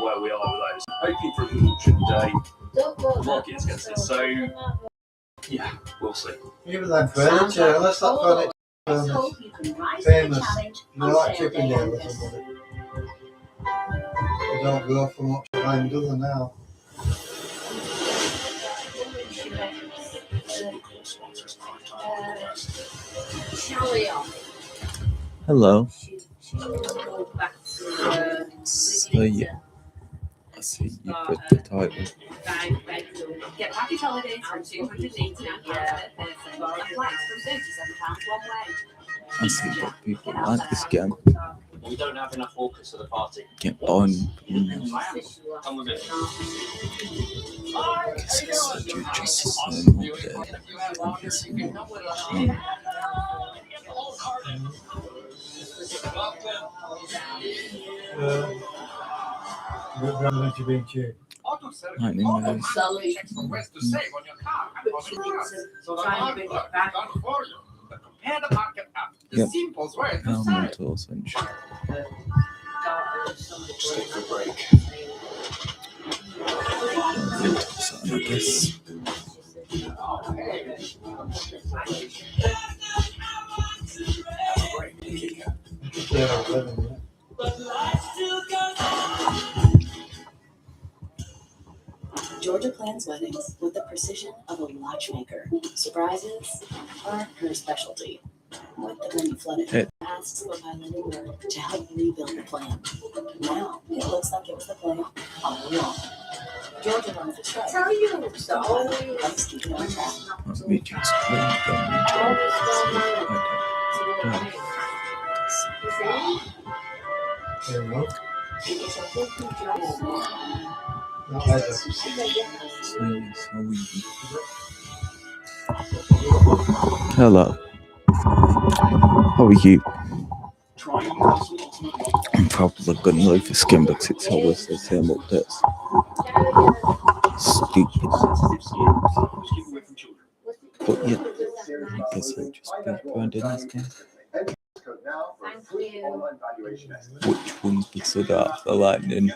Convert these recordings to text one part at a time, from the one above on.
where we are with those. Hoping for a good auction day. The market is against it, so yeah, we'll see. Even that furniture, unless that furniture famous, you like Chippendale or somebody. They don't go for much behind, do they now? Hello. So yeah, I see you put the title. Get package holidays from £289 per person. Flights from £37 one way. I see that people like this game. We don't have enough walkers for the party. Get on. Come with it. Guess it's such a just Where have you been to? Lightning round. Yep. Elemental essential. Stick for break. Elemental sign, I guess. Yeah, 11, yeah. Georgia plans weddings with the precision of a watchmaker. Surprises are her specialty. With the money flooded, asks for piloting work to help rebuild the plan. Now it looks like it was the plan all along. Georgia runs the show. Tell you so. Let's keep it on track. Let me just clean There we go. Not better. Hello. How are you? I'm probably gonna leave the skin, but it's always the same updates. Stupid. But yeah, I guess I'll just be grinding this game. Which one's considered the lightning?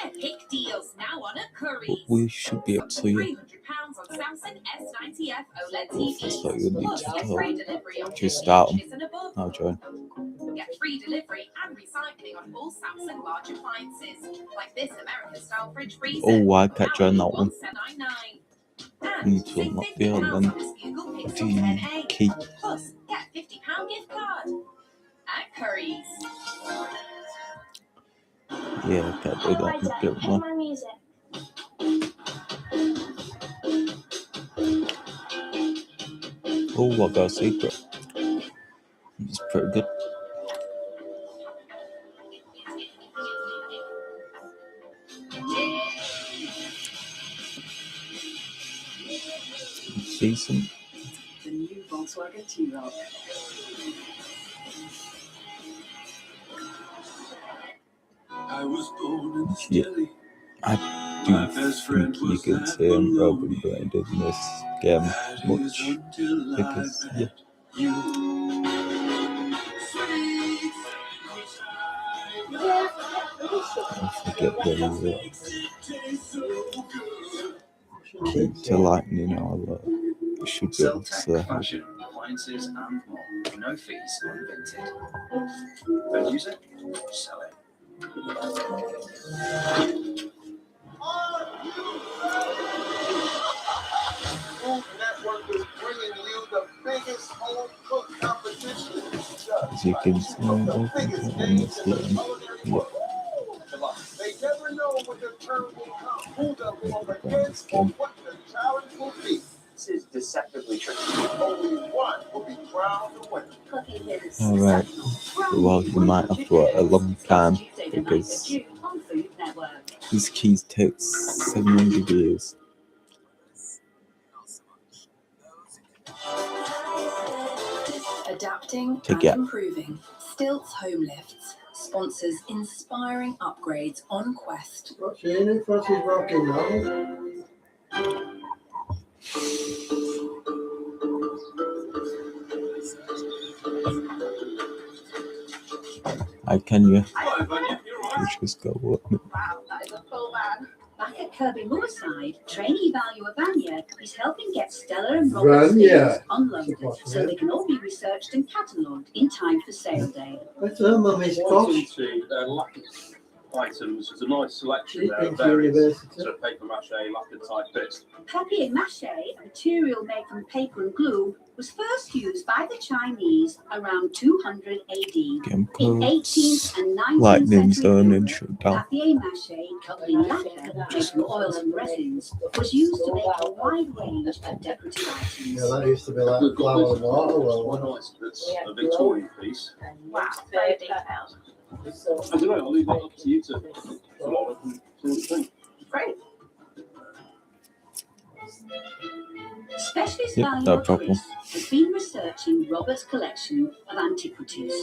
Epic deals now on at Curry's. But we should be able to see it. £300 on Samsung S90F OLED Well, that's what you need Plus, to get tell. free delivery on Just start 'em. inches and above. I'll join. Get free delivery and recycling on all Samsung large appliances, like this American-style fridge freezer. Oh, I can't join that one. $1,799. I And need to save unlock the £50 other on one. this Google Pixel The 10a. key. Plus, get £50 gift card at Curry's. Yeah, I can't do that. Get one. Oh, I got a secret. It's pretty good. Decent. The new Volkswagen T-Roc. Yeah, I do think you can say I'm probably behind in this game much because yeah. I forget where we were. Key to lightning or we should be able to say. Fashion, appliances, and more. No fees on Vinted. Don't use it, sell it. Food Network is bringing you the biggest home cook competition. As you can see, I'm open on this game. Yeah. They never know when the turn will come, who they'll go against, or what the challenge will be. This is deceptively tricky. Only one will be crowned the winner. Alright. Well, you might have to wait a long time because these keys take 700 years. Adapting To and get. improving. Stilts Home Lifts sponsors inspiring upgrades on Quest. What's in it? What's his rocking now? How can you? will just go up. Wow, that is a full van. Back at Kirby Moorside, trainee Valuer Vanya is helping get Stella and Robert's things Vanya. unloaded so they can all be researched and catalogued in time for sale day. That's her mummy's Quite gosh. into lacquer items. There's a nice selection She's there been of to various university. sort of paper mache, lacquer type bits. Papier-mâché, a material made from paper and glue, was first used by the Chinese around 200 AD. In 18th and 19th Lightning century zone and Europe, shut down. papier-mâché covered in lacquer made from oil and resins was used to make a wide range of decorative Yeah, items. that used to be like We've got flower this and water. Well, quite nice. It's a Victorian piece. Wow, very detailed. I don't know. I'll leave that up to you to follow and see what you think. Great. Specialist Yep, Valuer no problem. Chris has been researching Robert's collection of antiquities.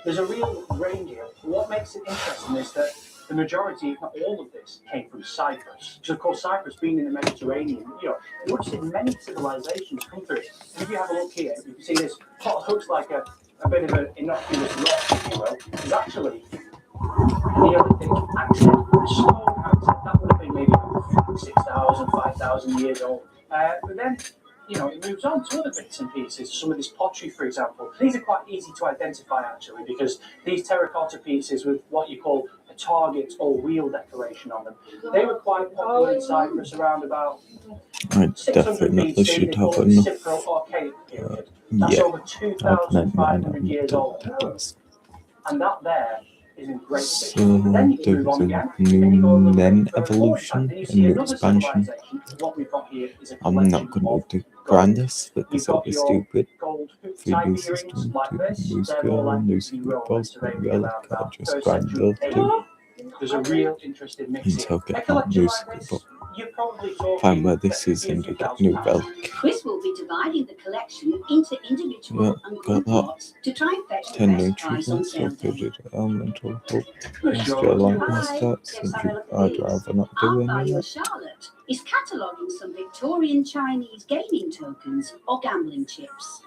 There's a real range here. What makes it interesting is that the majority, if not all of this, came from Cyprus. Because of course, Cyprus being in the Mediterranean, you would have seen many civilizations come through it. And if you have a look here, you can see this what looks like a bit of an innocuous rock, if you will, is actually Neolithic accent, a stone accent. That would have been maybe 6,000, 5,000 years old. But then, it moves on to other bits and pieces. Some of this pottery, for example. These are quite easy to identify, actually, because these terracotta pieces with what you call a target or wheel decoration on them, they were quite popular in Cyprus around about I 600 definitely BC. should They call have it the enough. Cypro-Archaic period. That's Yeah, over I've meant 2,500 years old. And that there is in great So shape. Then you can there's move on a again. And you go a little then bit further forward, evolution, and you a see new another expansion. civilization. What we've got here is a I'm collection not going of to gold. grind this, but You've this will got be your stupid. gold hoop Free type new earrings system, like this. new They're more skill, likely new to be skill Roman, post, so they would be relic, around I about just first grind century those AD. two There's a real interesting mix until here. I A get my collection new like skill this, book. you're probably talking Find where this is a and few get thousand new pounds. relic. Chris will be dividing the collection into individual Yeah, and got group that. lots to try and fetch the 10 new best price on treatments, sale day. upgraded elemental hope. Good Still job. like my Hi. stats, Let's have a look at I'd these. rather not do Art any of Valuer that. Charlotte is cataloguing some Victorian Chinese gaming tokens or gambling chips.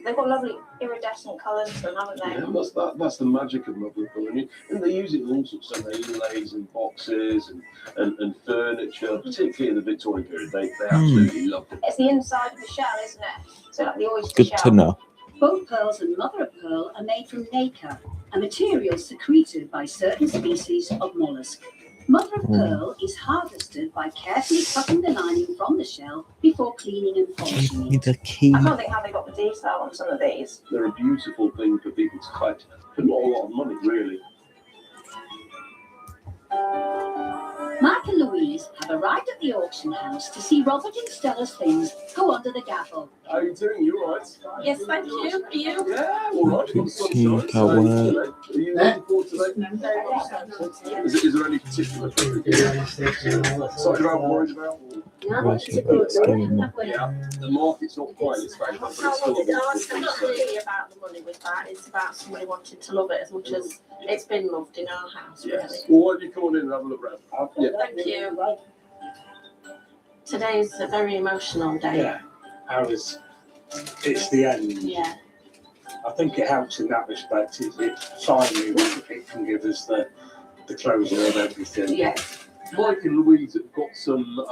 They've got lovely iridescent colours, haven't they? Yeah, that's the magic of lovely colour. And they use it in all sorts of inlays and boxes and furniture, particularly in the Victorian period. They absolutely loved it. It's the inside of the shell, isn't it? So like the oyster Good shell. to know. Both pearls and mother of pearl are made from nacre, a material secreted by certain species of mollusk. Mother of pearl is harvested by carefully cutting the lining from the shell before cleaning and Give polishing me it. the key. I can't think how they got the detail on some of these. They're a beautiful thing for people to collect for not a lot of money, really. Mark and Louise have arrived at the auction house to see Robert and Stella's things go under the gavel. How are you doing? You all right? Yes, thank you. Are you? Yeah, all right. Good to see you, Cowboy. Are you looking forward to that? Is there any particular thing that something about worried about? Where's your boots going? Yeah, the market's not quite as favourable, but I it's still a wanted to ask, beautiful I'm not thing. really about the money with that. It's about somebody wanting to love it as much as it's been loved in our house, really. Yes. Well, why don't you come on in and have a look around? Yeah. Thank you. Today's a very emotional day. Yeah, it's the end. Yeah. I think it helps in that respect. It finally it can give us the closure of everything. Yeah. Mike and Louise have got some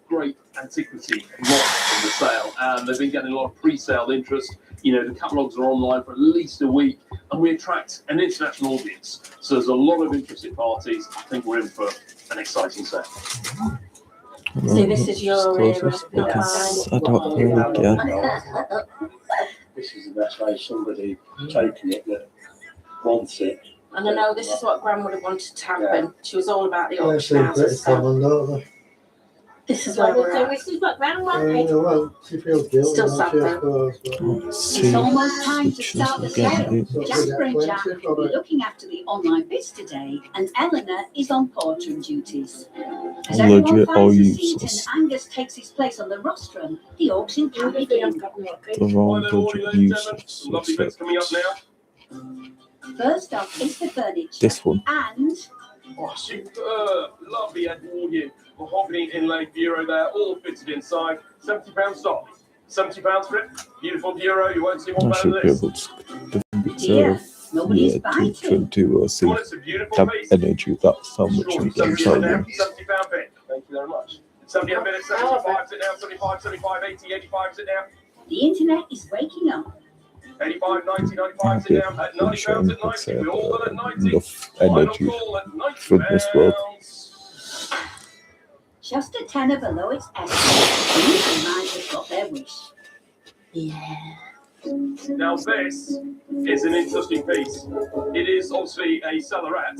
great antiquity lots from the sale, and they've been getting a lot of pre-sale interest. The catalogues are online for at least a week, and we attract an international audience. So there's a lot of interested parties. I think we're in for an exciting sale. So this is your era, Because not I don't really get. This is the best way somebody taking it that wants it. And I know this is what Gran would have wanted to happen. She was all about the They auction seem house pretty herself. common, don't they? This is where we're at. This is what Gran Yeah, wanted. well, she feels guilty. Still doesn't she, I sad, suppose, but- See, It's almost time to which start the is sale. again, Jasper and Jack will be looking after the online bits today, and Eleanor is on portrait duties. As everyone Legit or finds a seat useless. and Angus takes his place on the rostrum, the auction can begin. the wrong Hi there, morning, budget ladies and gentlemen. useless. Some lovely bits coming up now. First up is the furniture. This one. And Oh, superb, lovely Edwardian mahogany inlaid bureau there, all fitted inside. £70 stock. £70 for it. Beautiful bureau. You won't see one I better should than be this. able to defend dear, itself. Nobody's Yeah, biting. to see Well, it's a beautiful have piece. energy. That's how much Sure, I'm getting 70 now, tired. £70 bid. Thank you very much. 70 a minute, 75 is it now, 75, 75, 80, 85 is it now? The internet is waking up. 85, 90, 95 I'm is it now? At pretty £90 sure at I 90, said we all done at 90. enough Final energy call at £90. for this world. Just a tenner below its estimate. These might have got their wish. Yeah. Now this is an interesting piece. It is obviously a cellarette.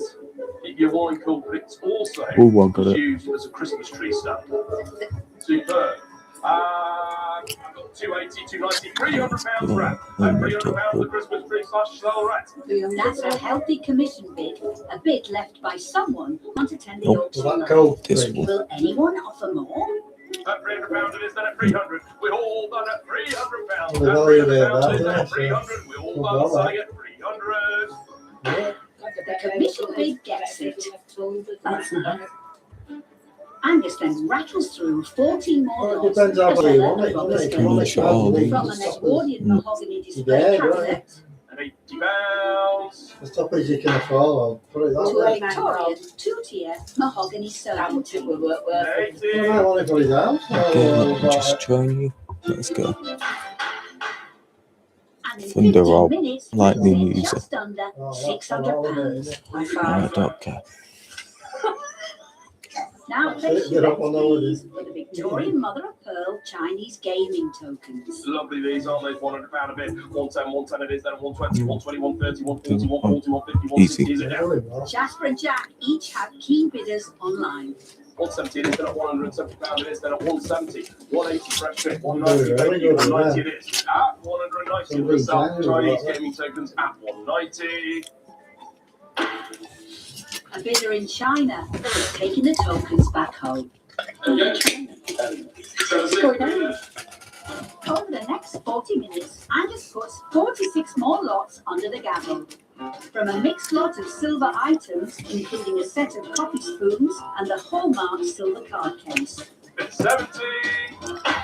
Keep your wine cool, but it's also Oh, I got it. used as a Christmas tree stand. Superb. I've got 280, 290, £300 wrap. And £300 the Christmas tree / cellarette. That's a healthy commission bid. A bid left by someone not attending Nope. auction. Well, that line. cold This thing. one. Will anyone offer more? At £300 it is, then at 300. We're all done at £300. Well, they've already there, £300 that, then at yeah, so- 300. We're all Well, done well, selling at 300. Yeah. The commission bid gets it. Angus then rattles through 14 more Well, it lots depends how of well you leather want it, and doesn't rubber it? If you Can want you it show bad, all then these? from an Edwardian mahogany display Yeah, cabinet At £80. The top is you can afford, I'll put it to that a way. Victorian two-tier mahogany serving table. Well, 80. I want it for his house. Okay, let me just join you. Let's go. And in Thunder 15 roll. minutes, Lightning it's user. just under Oh, that's £600. I don't care. Now That's place it, your get up on bets, holidays. please, for the Victorian mother of pearl Chinese gaming tokens. Lovely these, aren't they? £100 a bit. 110, 110 it is, then at 120, 120, 130, 140, 140, 150, 160 is it now? Really well. Jasper and Jack each have keen bidders online. 170 it is, then at £170 it is, then at 170, 180 fresh fit, Very 190, good, 190 it is. At 190 we sell Somebody's Chinese angry. gaming tokens at 190. A bidder in China is taking the tokens back home. Over the next 40 minutes, Angus puts 46 more lots under the gavel. From a mixed lot of silver items, including a set of coffee spoons and the hallmark silver card case. 70.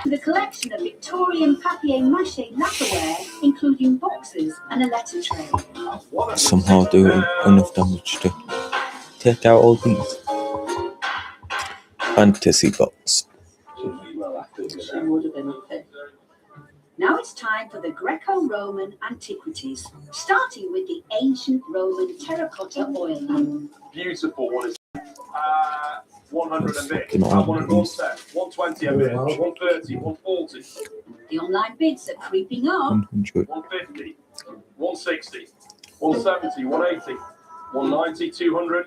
The collection of Victorian papier-mâché lacquerware, including boxes and a letter tray. Somehow doing enough damage to take out all these fantasy bots. Now it's time for the Greco-Roman antiquities, starting with the ancient Roman terracotta oil lamp. Beautiful one is 100 a bit. Fucking hell. 101 set, 120 a bit, 130, 140, The online bids are creeping up. 100. 150, 160, 170, 180, 190, 200,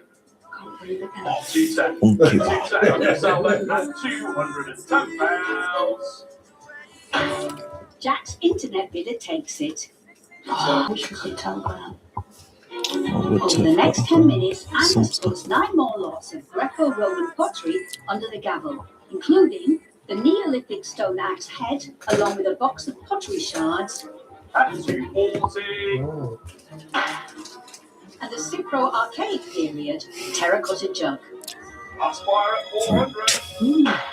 210. 1Q. 210. I'm going to sell them at £210. Jack's internet bidder takes it. I would Over the take next that 10 minutes, some Angus stuff. puts 9 more lots of Greco-Roman pottery under the gavel, including the Neolithic stone axe head, along with a box of pottery shards, At 240. Oh, and the Cipro archaic period terracotta jug. Aspire at 400.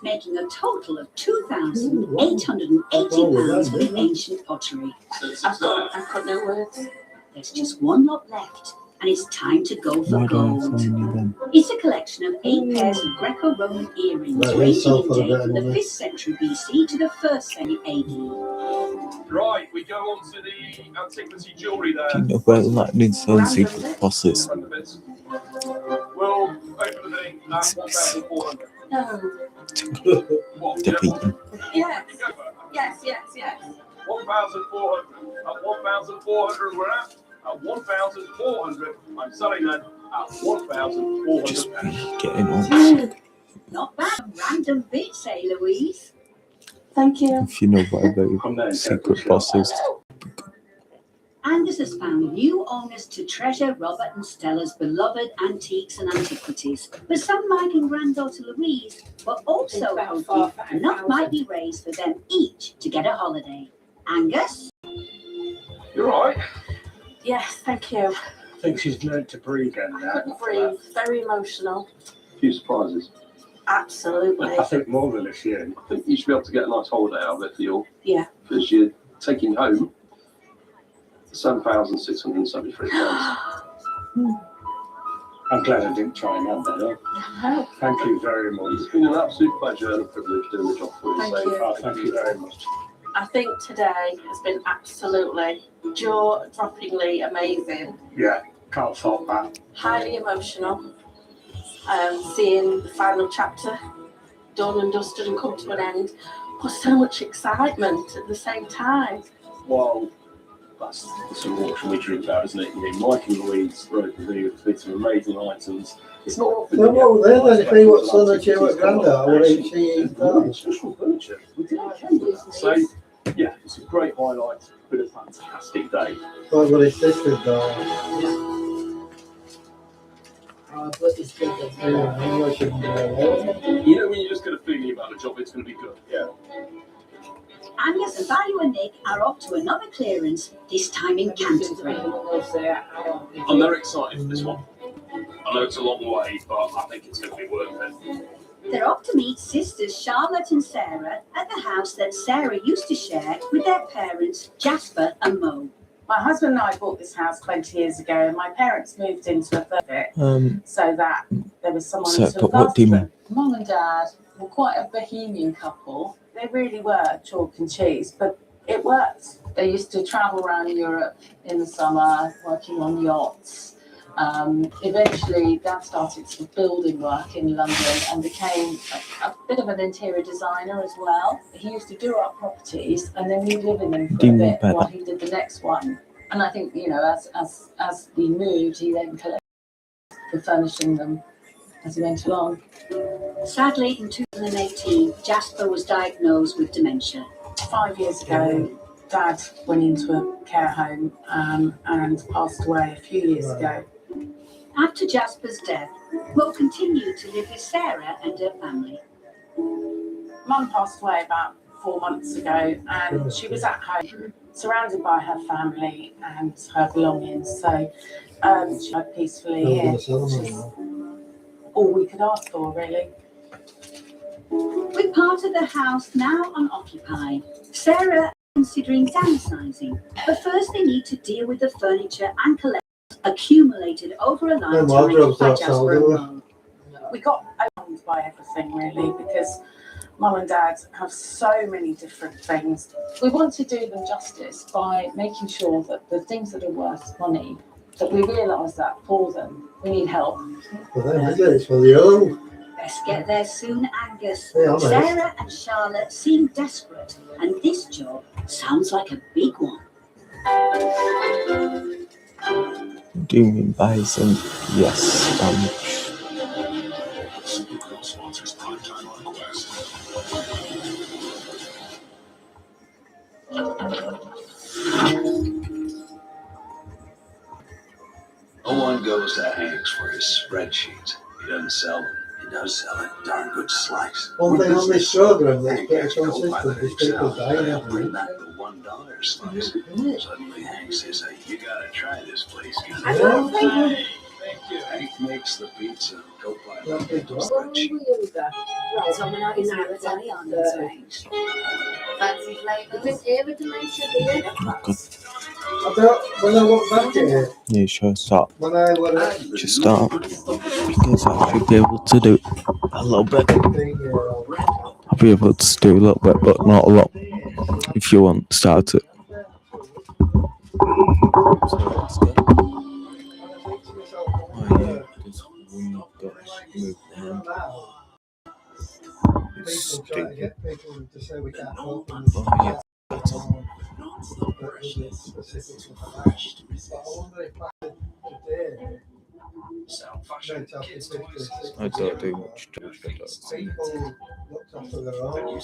Making a total of £2,880 for the ancient pottery. I've got no words. There's just one lot left, and it's time to go for Why do I gold. find you then? It's a collection of 8 pairs of Greco-Roman earrings, Right, ranging so in for a date bit from of the money. 5th century BC to the 1st century AD. Right, we go on to the antiquity jewellery there. Do you know where lightning sound secret boss is? We'll open the thing at 1,400. No. What? Defeating. Yes. Yes, yes, yes. 1,400. At 1,400 we're at. At 1,400, I'm selling them at Just £1,400. getting on. Not bad. Random bits, eh, Louise? Thank you. If you know where the secret boss is. Angus has found new owners to treasure Robert and Stella's beloved antiques and antiquities. But son Mike and granddaughter Louise were also hoping enough might be raised for them each to get a holiday. Angus? You're right. Yes, thank you. I think she's learned to breathe again I now. couldn't breathe. Very emotional. A few surprises. Absolutely. I think more than this year. I think you should be able to get a nice holiday out of it for Yeah. Because you taking home £7,673. I'm glad I didn't try and help that. No, Thank you very much. It's been an absolute pleasure and a privilege doing the job for you. Thank so you. Oh, thank you very much. I think today has been absolutely jaw-droppingly amazing. Yeah, can't fault that. Highly emotional. Seeing the final chapter done and dusted and come to an end, but so much excitement at the same time. Well, that's the sort of auction we dream about, isn't it? You know, Mike and Louise wrote the video with some amazing items. It's not often. So what there then, see what son and she what granddaughter, what each she is done. Special furniture. We did okay with that. So, yeah, it's a great highlight. Been a fantastic day. What were his sisters done? Oh, but it's good. Yeah, I know she can do it. You know, when you just get a feeling about a job, it's going to be good. Yeah. Angus and Barry and Nick are off to another clearance, this time in Canterbury. I'm very excited for this one. I know it's a long way, but I think it's going to be worth it. They're off to meet sisters Charlotte and Sarah at the house that Sarah used to share with their parents, Jasper and Mo. My husband and I bought this house 20 years ago, and my parents moved into a third of it so that there was someone So, to but look what do you after mean? them. Mum and Dad were quite a bohemian couple. They really were chalk and cheese, but it worked. They used to travel around Europe in the summer, working on yachts. Eventually, Dad started some building work in London and became a bit of an interior designer as well. He used to do our properties, and then we'd live in them for a bit while he did the next one. And I think, you know, as we moved, he then collected for furnishing them as he went along. Sadly, in 2018, Jasper was diagnosed with dementia. 5 years ago, Dad went into a care home and passed away a few years ago. After Jasper's death, Mo continued to live with Sarah and her family. Mum passed away about 4 months ago, and she was at home, surrounded by her family and her belongings. So she died peacefully here. Which is all we could ask for, really. With part of the house now unoccupied, Sarah is considering downsizing. But first they need to deal with the furniture and collections accumulated over a lifetime by Jasper and Mo. We got overwhelmed by everything, really, because Mum and Dad have so many different things. We want to do them justice by making sure that the things that are worth money, that we realise that for them, we need help. For them, is it? It's for the other. Let's get there soon, Angus. Yeah, I'm Sarah and Charlotte seem desperate, and this job sounds like a big one. Do you mean bison? Yes, No one goes to Hank's for his spreadsheets. He doesn't sell them. He does sell a darn good slice. One thing on this program that's Hank pretty has to go by consistent that is people himself. dying They'll every bring week. back the $1 slice. Suddenly Hank says, hey, you gotta try this place. I don't think Thank you. Hank makes the pizza. Go buy the spreadsheet. Fancy flavours. Ever dementia, do you? When I look back at it, yeah, sure, stop. when I went at Just stop. Because I should be able to do a little bit. 15-year-old, I'll be able to do a little bit, but not a lot. If you want, start it. So let's go. Oh yeah, because when you've got to move down, it's people trying to stupid. get people to say we can't help them. Oh yeah, that's all. Specific. But I wonder if back today, mental statistics, I don't do much judge, but people looked after their own.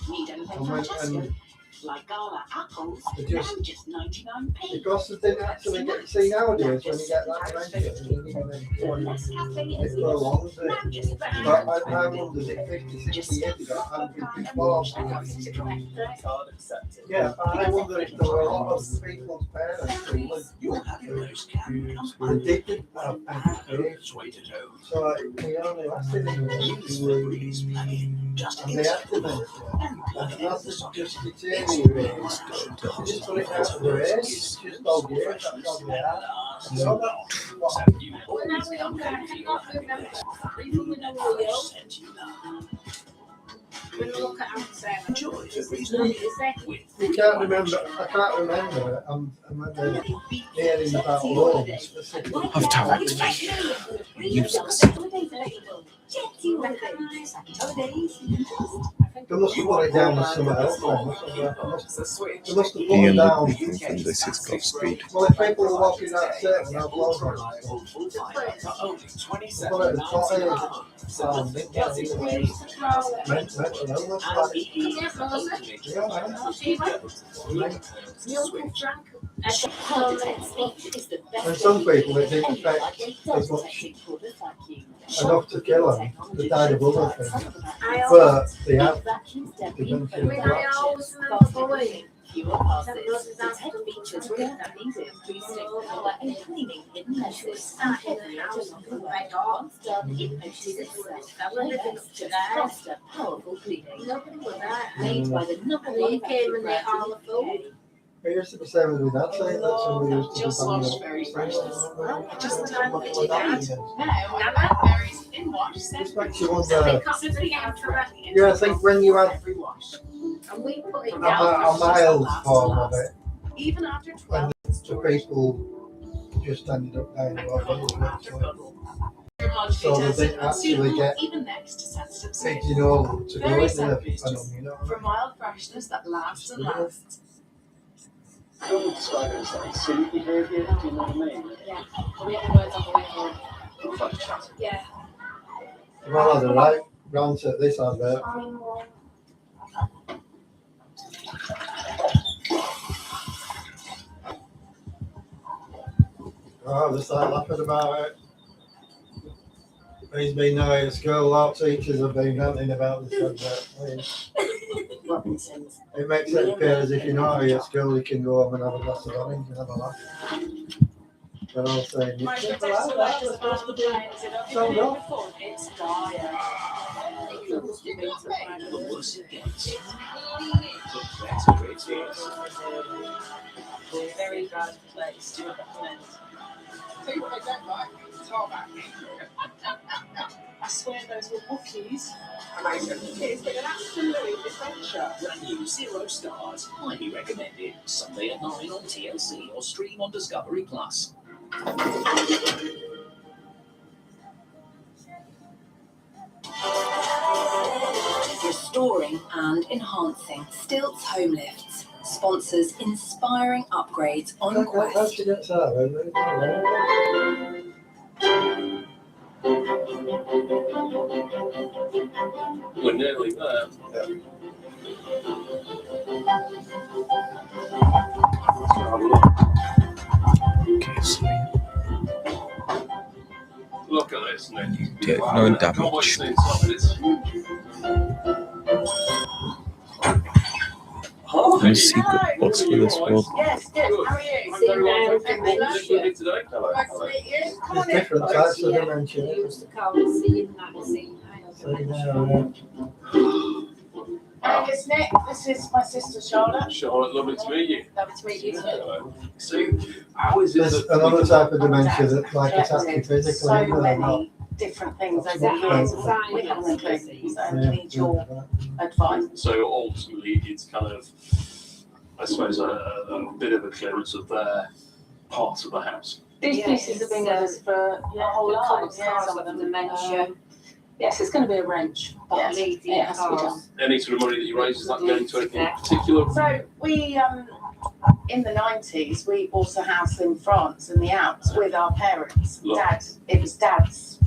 Need anything And from when, Jessica? and Like Gala apples, They now just- just 99p. Because they didn't actually get to see nowadays when you get that dementia. Less caffeine It prolongs now it. just But I wondered if 50, 60 years ago, how many people lost it. Yeah, but I wonder if there were a lot of people's parents who You'll have your roast can addicted have empathy. Sweet at home. So he only lasted in the Use the breeze penny. Just and they had dementia. And that's just deteriorating. Just put it out of the race, just old years, that's all they are. So that's what Enjoy the reason with you can't remember, I can't remember, I'm hearing about loans specifically. Of Tarek's faith. Useless. They must have put it down as something else then. They must have put The it only down. good thing from this is Godspeed. Well, if people are walking that certain, they'll blow them. Put it at the top here. Mental illness, like, yeah, man. And some people, it didn't affect as much enough to kill them. They died of other things. But they have dementia. Fewer passes. The tech features were increasing power and cleaning hidden meshes. Once done, it notices itself. Thanks to faster, powerful cleaning. Made by the number one manufacturer. It used to be same as with that saying that somebody used to Just be lost very precious. Just the time that you did. No, berries in wash. Just makes you wonder. Yeah, I think when you had And we put it a down. mild form of it, Even after when 12. the people just ended up dying of so they didn't actually get Even next to sensitive skin. pigeonholed to go Very into the selfish. venom, you know. For mild freshness that lasts and lasts. I would describe it as like silly behaviour, do you know what I mean? Yeah. We have the words on the way forward. It's like chatting. Yeah. Well, the right round at this advert. Oh, they start laughing about it. He's been now at school, a lot of teachers have been ranting about this advert. Robinsons. It makes it appear as if you're not at school, you can go home and have a glass of orange and have a laugh. They're all saying, My it's simple as protector that, was we're supposed to be sold sold off. It's dire. The worse it gets, the better it is. Very bad place to recommend. Tell you what I don't like, tarmac. I swear those were bookies. Amazing. It's been an absolute adventure. Brand new 0 stars, highly recommended. Sunday at 9 on TLC or stream on Discovery Plus. Restoring and enhancing Stilts Home Lifts sponsors inspiring upgrades on How Quest. she gets out of it? We're nearly there. Okay, so Look at this, Nick. did no I've always damage. seen some of this. No secret bots for this world. Yes, good. How are you? I'm very well, thank you. Nice to meet you today. Nice to meet you. Come on There's in. different types of dementia. used to come and see you and see So, yeah, Hi, it's Nick. This is my sister Charlotte. Charlotte, lovely to meet you. Lovely to meet you too. Hello. So, how is it there's that another type of dementia that like attacks you physically, So isn't there? Not- many different things over the years. We haven't a clue. So I need your advice. So ultimately, it's kind of, I suppose, a bit of a clearance of their part of the house. These pieces have been with us for a whole life. Yeah, some of them dementia. Yes, it's going to be a wrench. Yes, it has to be done. Any sort of money that you raise, is that going to anything in particular? So we, in the 90s, we bought a house in France in the Alps with our parents. It was Dad's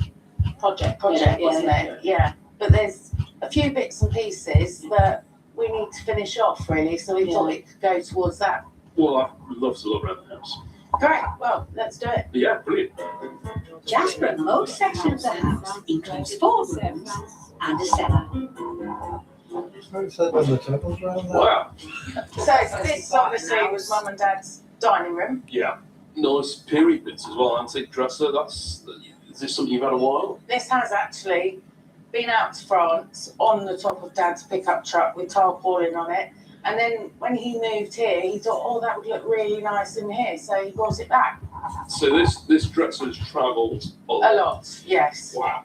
project, wasn't it? Yeah. But there's a few bits and pieces that we need to finish off really, so we thought it could go towards that. Well, I'd love to look around the house. Great, well, let's do it. Yeah, brilliant. Jasper and Mo's section of the house includes 4 rooms and a cellar. It said when the table's round there. Wow. So this obviously was Mum and Dad's dining room. Yeah. Nice period bits as well. Antique dresser. Is this something you've had a while? This has actually been out to France on the top of Dad's pickup truck with tarpaulin on it. And then when he moved here, he thought, oh, that would look really nice in here. So he brought it back. So this dresser has travelled A lot, yes. Wow.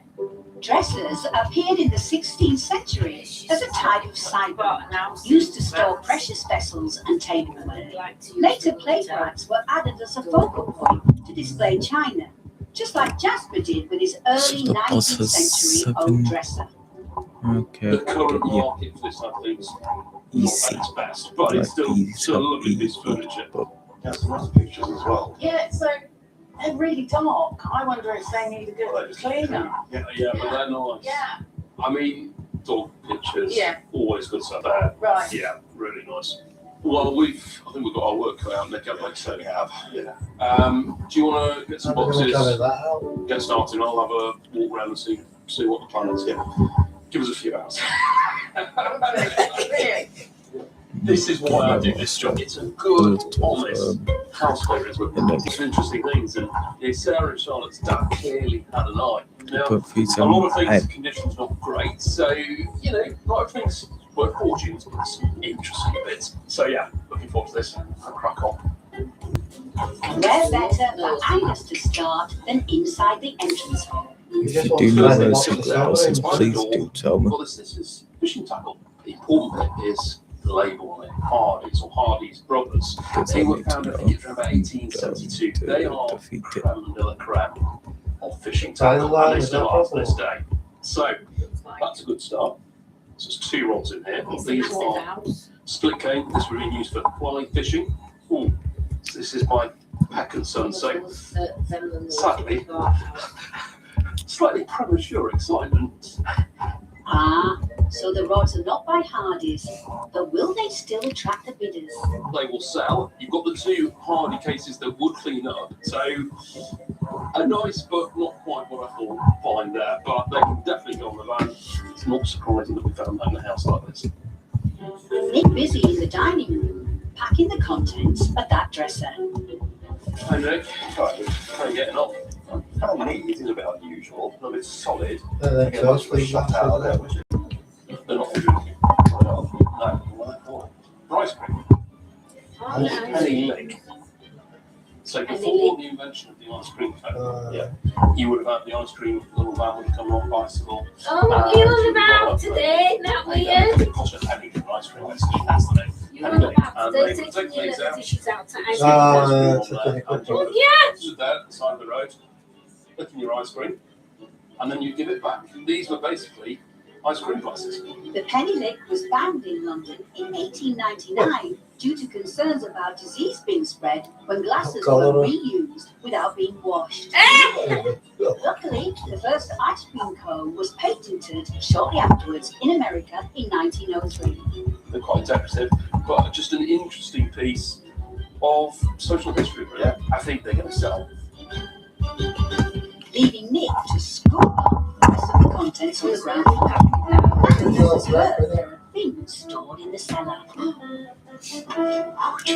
Dressers appeared in the 16th century as a type of sideboard used to store precious vessels and tableware. Later, plate racks were added as a focal point to display china, just like Jasper did with his early 19th century oak dresser. Okay. The current Yeah. market for this, I think, is not Easy. at its best, but it's still a lovely piece of furniture. Got some nice pictures as well. Yeah, so they're really dark. I wonder if they need a good cleaner. Yeah, but they're nice. Yeah, I mean, dog pictures. Yeah. Always good stuff there. right. Yeah, really nice. Well, I think we've got our work cut out, Nick, haven't we? So, We have. yeah. Do you want to get some boxes? Get started, and I'll have a walk around and see what the plan is. Yeah. Give us a few hours. Really? This is why I do this job. It's a good, honest house clearance with some interesting things. And Sarah and Charlotte's dad clearly had an eye. Now, Put feet a lot of on things, head. the condition's not great. So, a lot of things worth fortunes, but some interesting bits. So, yeah, looking forward to this. I'll crack on. And where better for Angus to start than inside the entrance hall? If you do know where secret house is, please do tell me. Well, this is fishing tackle. The important bit is the label on it, Hardy's or Hardy's Brothers. Because I They were need to founded, I know think it's around about 1872. They are defeat it. creme de la creme of fishing tackle, and they still are to this day. So, that's a good start. So there's 2 rods in here. These are split cane. This would be used for fly fishing. Ooh, so this is by Peck and Son. So, sadly, slightly premature excitement. Ah, so the rods are not by Hardy's, but will they still attract the bidders? They will sell. You've got the 2 Hardy cases that would clean up. So, a nice but not quite what I thought find there. But they can definitely go on the van. It's not surprising that we found that in a house like this. Nick busy in the dining room, packing the contents of that dresser. Hi Nick, how are you getting on? How neat, it is a bit unusual, a bit solid. They're Yeah, most of the shot out of there, which is They're not good. no. Rice cream. Penny Lick. So before the invention of the ice cream cone, you would have had the ice cream little van would have come on bicycle. Oh, what are you on about today? Isn't that weird? It cost a penny for ice cream. That's the name. You're on about And today, they would taking take your these little out. dishes out to ice Oh, yeah. Stood there at the side of the road, licking your ice cream, and then you give it back. These were basically ice cream glasses. The Penny Lick was banned in London in 1899 due to concerns about disease being spread when glasses were reused without being washed. Luckily, the first ice cream cone was patented shortly afterwards in America in 1903. They're quite decorative, but just an interesting piece of social history. Yeah, I think they're going to sell. Leaving Nick to scoop up the rest of the contents on the ground floor. Things stored in the cellar.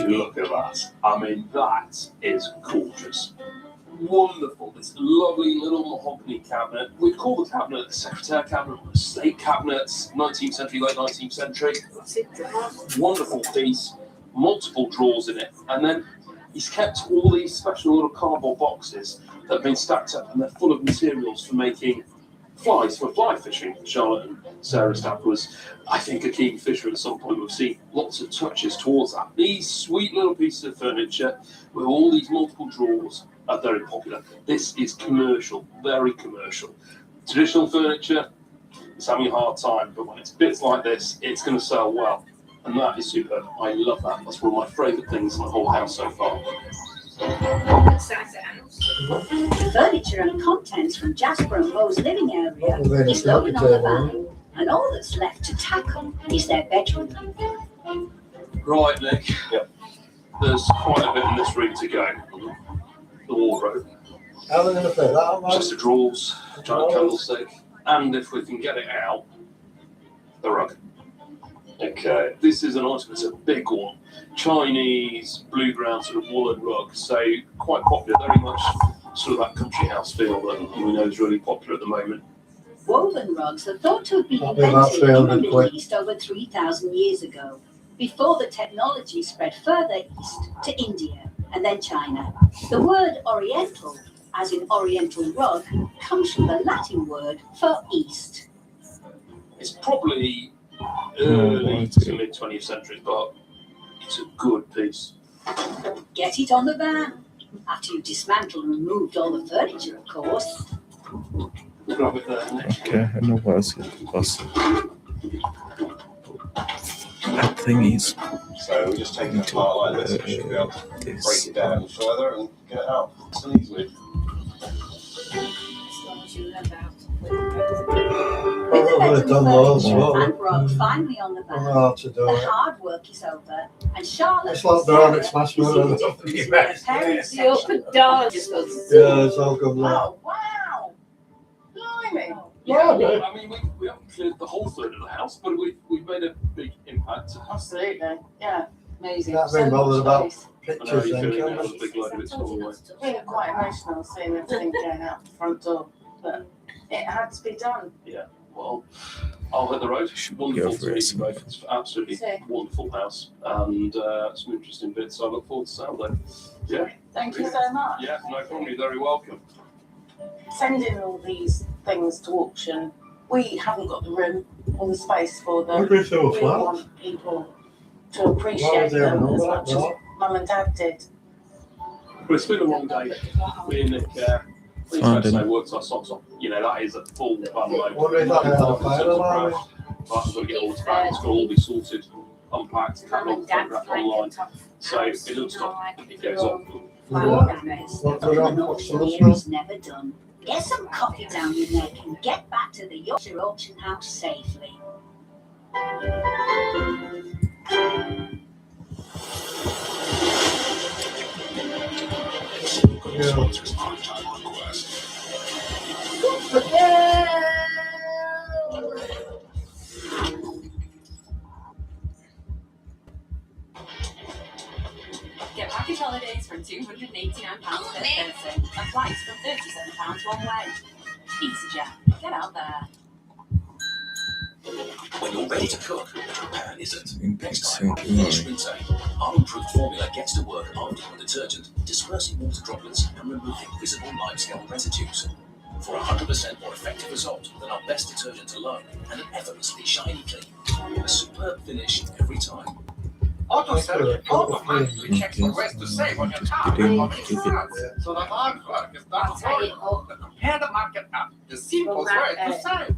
Look at that. I mean, that is gorgeous. Wonderful. This lovely little mahogany cabinet. We'd call the cabinet a secretary cabinet, a state cabinet, 19th century, late 19th century. Wonderful piece, multiple drawers in it. And then he's kept all these special little cardboard boxes that have been stacked up, and they're full of materials for making flies, for fly fishing. Charlotte and Sarah's dad was, I think, a keen fisher at some point. We've seen lots of touches towards that. These sweet little pieces of furniture with all these multiple drawers are very popular. This is commercial, very commercial. Traditional furniture is having a hard time, but when it's bits like this, it's going to sell well. And that is superb. I love that. That's one of my favourite things in the whole house so far. The furniture and contents from Jasper and Mo's living area is loaded on the van and all that's left to tackle is their bedroom. Right, Nick. Yep. There's quite a bit in this room to go. The wardrobe, How are they going to fit that on, mate? chest of drawers, giant candlestick, and if we can get it out, the rug. Okay, this is an item, it's a big one. Chinese, blue-brown sort of woolen rug, so quite popular, very much sort of that country house feel that we know is really popular at the moment. Woven rugs are thought to have been That'll be about invented in the 300 Middle quid. East over 3,000 years ago, before the technology spread further east to India and then China. The word Oriental, as in Oriental rug, comes from the Latin word for east. It's probably early to mid-20th century, but it's a good piece. Get it on the van. After you've dismantled and removed all the furniture, of course. Grab it there, Nick. Okay, I know what else it was. That thing is So we're just taking it apart like this, we should be able to break it down further and get it out. It's an easy. With the Well, bedroom done well, furniture well. and rug finally on the I don't know van, how to do the it. hard work is over, and Charlotte It's like and Veronica Sarah Smashman, receive isn't the it? difference in their parents' The open section. door just goes. Yeah, it's all good luck. Oh, wow. Blimey. Yeah, well, I mean, we haven't cleared the whole third of the house, but we've made a big impact. Absolutely. Yeah. Amazing. Can't be bothered about space. I know pictures you're then, feeling can that we? was a big load of it's gone away. Really quite emotional seeing everything going out the front door, but it had to be done. Well, I'll hit the road. Wonderful go to for meet it. you both. It's absolutely Same. wonderful house and some interesting bits. So I look forward to Saturday. Yeah, Thank you so much. yeah, no problem. You're very welcome. Sending all these things to auction, we haven't got the room or the space for them. We've been through a We flat. want people to Why appreciate would they have them as another much as one? Mum and Dad did. But it's been a long day. Me and Nick, please Fine, don't say then. worked our socks off. You know, that is a full van load. Wonder if that had a fire alarm. But I've got to get all this back. It's got to all be sorted, unpacked, catalogued, photographed online. So it doesn't stop. It goes on. What good on what's the Here is never done. Get some coffee down your neck and get back to the Yorkshire Auction House safely. Get package holidays from £289 per person and flights from £37 one way. EasyJet, get out there. When you're ready to cook, the pan isn't. Next so time, finish winter. Our improved formula gets to work after the detergent, dispersing water droplets and removing visible limescale residues. For 100% more effective result than our best detergent alone, and an effortlessly shiny clean. A superb finish every time. AutoServe automatically checks the rest to save on your car or insurance, so the hard work is done for you. Compare the market up. The simplest way to save.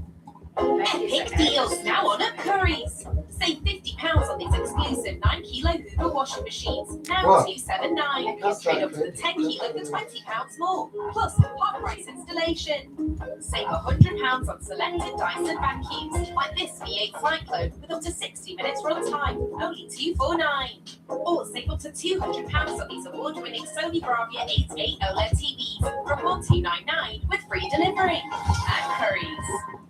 Big deals now on at Curry's. Save £50 on these exclusive 9 kilo Hoover washing machines. Now What? $279. Trade up to the 10 kilo for £20 more. Plus half price installation. Save £100 on selected Dyson vacuums, like this V8 Cyclone with up to 60 minutes run time. Only $249. Or save up to £200 on these award-winning Sony Bravia 8K OLED TVs from $1299 with free delivery. At Curry's.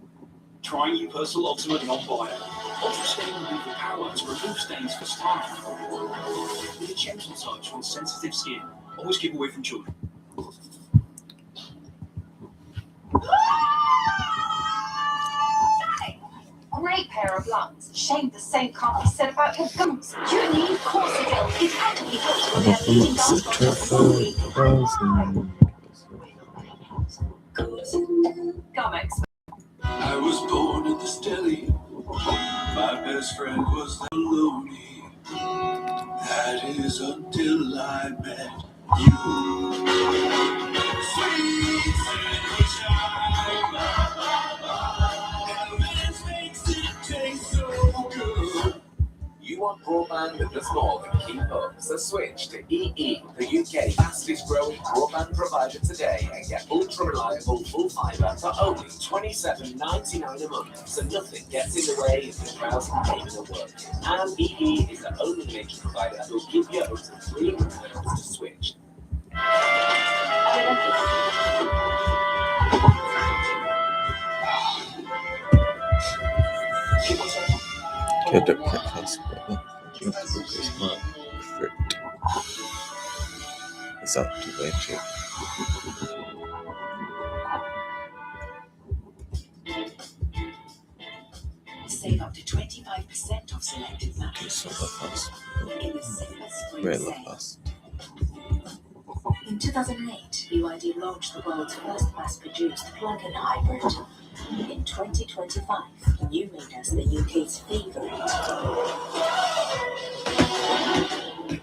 Try new Personal Ultimate Non-Buyer. Ultra Stain Removal Power to remove stains for staff. With a gentle touch on sensitive skin. Always keep away from children. Great pair of lungs. Shame the same can't be said about your gums. Julie, of course it will. It's actively helps with their bleeding gums from Gum expert. I was born in this deli. My best friend was the loony. That is until I met you. Sweet sandwich time. And this makes it taste so good. You want broadband that does more than keep up, so switch to EE, the UK's fastest growing broadband provider today, and get ultra reliable full fibre for only £27.99 a month, so nothing gets in the way of your browsing, gaming and work. And EE is the only major provider that will give you up to £300 to switch. Get the breakfast, but it's not fit. It's activated. Save up to 25% off selected It's mattresses super fast. in the Super Spring Really Sale. fast. In 2008, BYD launched the world's first mass-produced plug-in hybrid. In 2025, you made us the UK's favourite.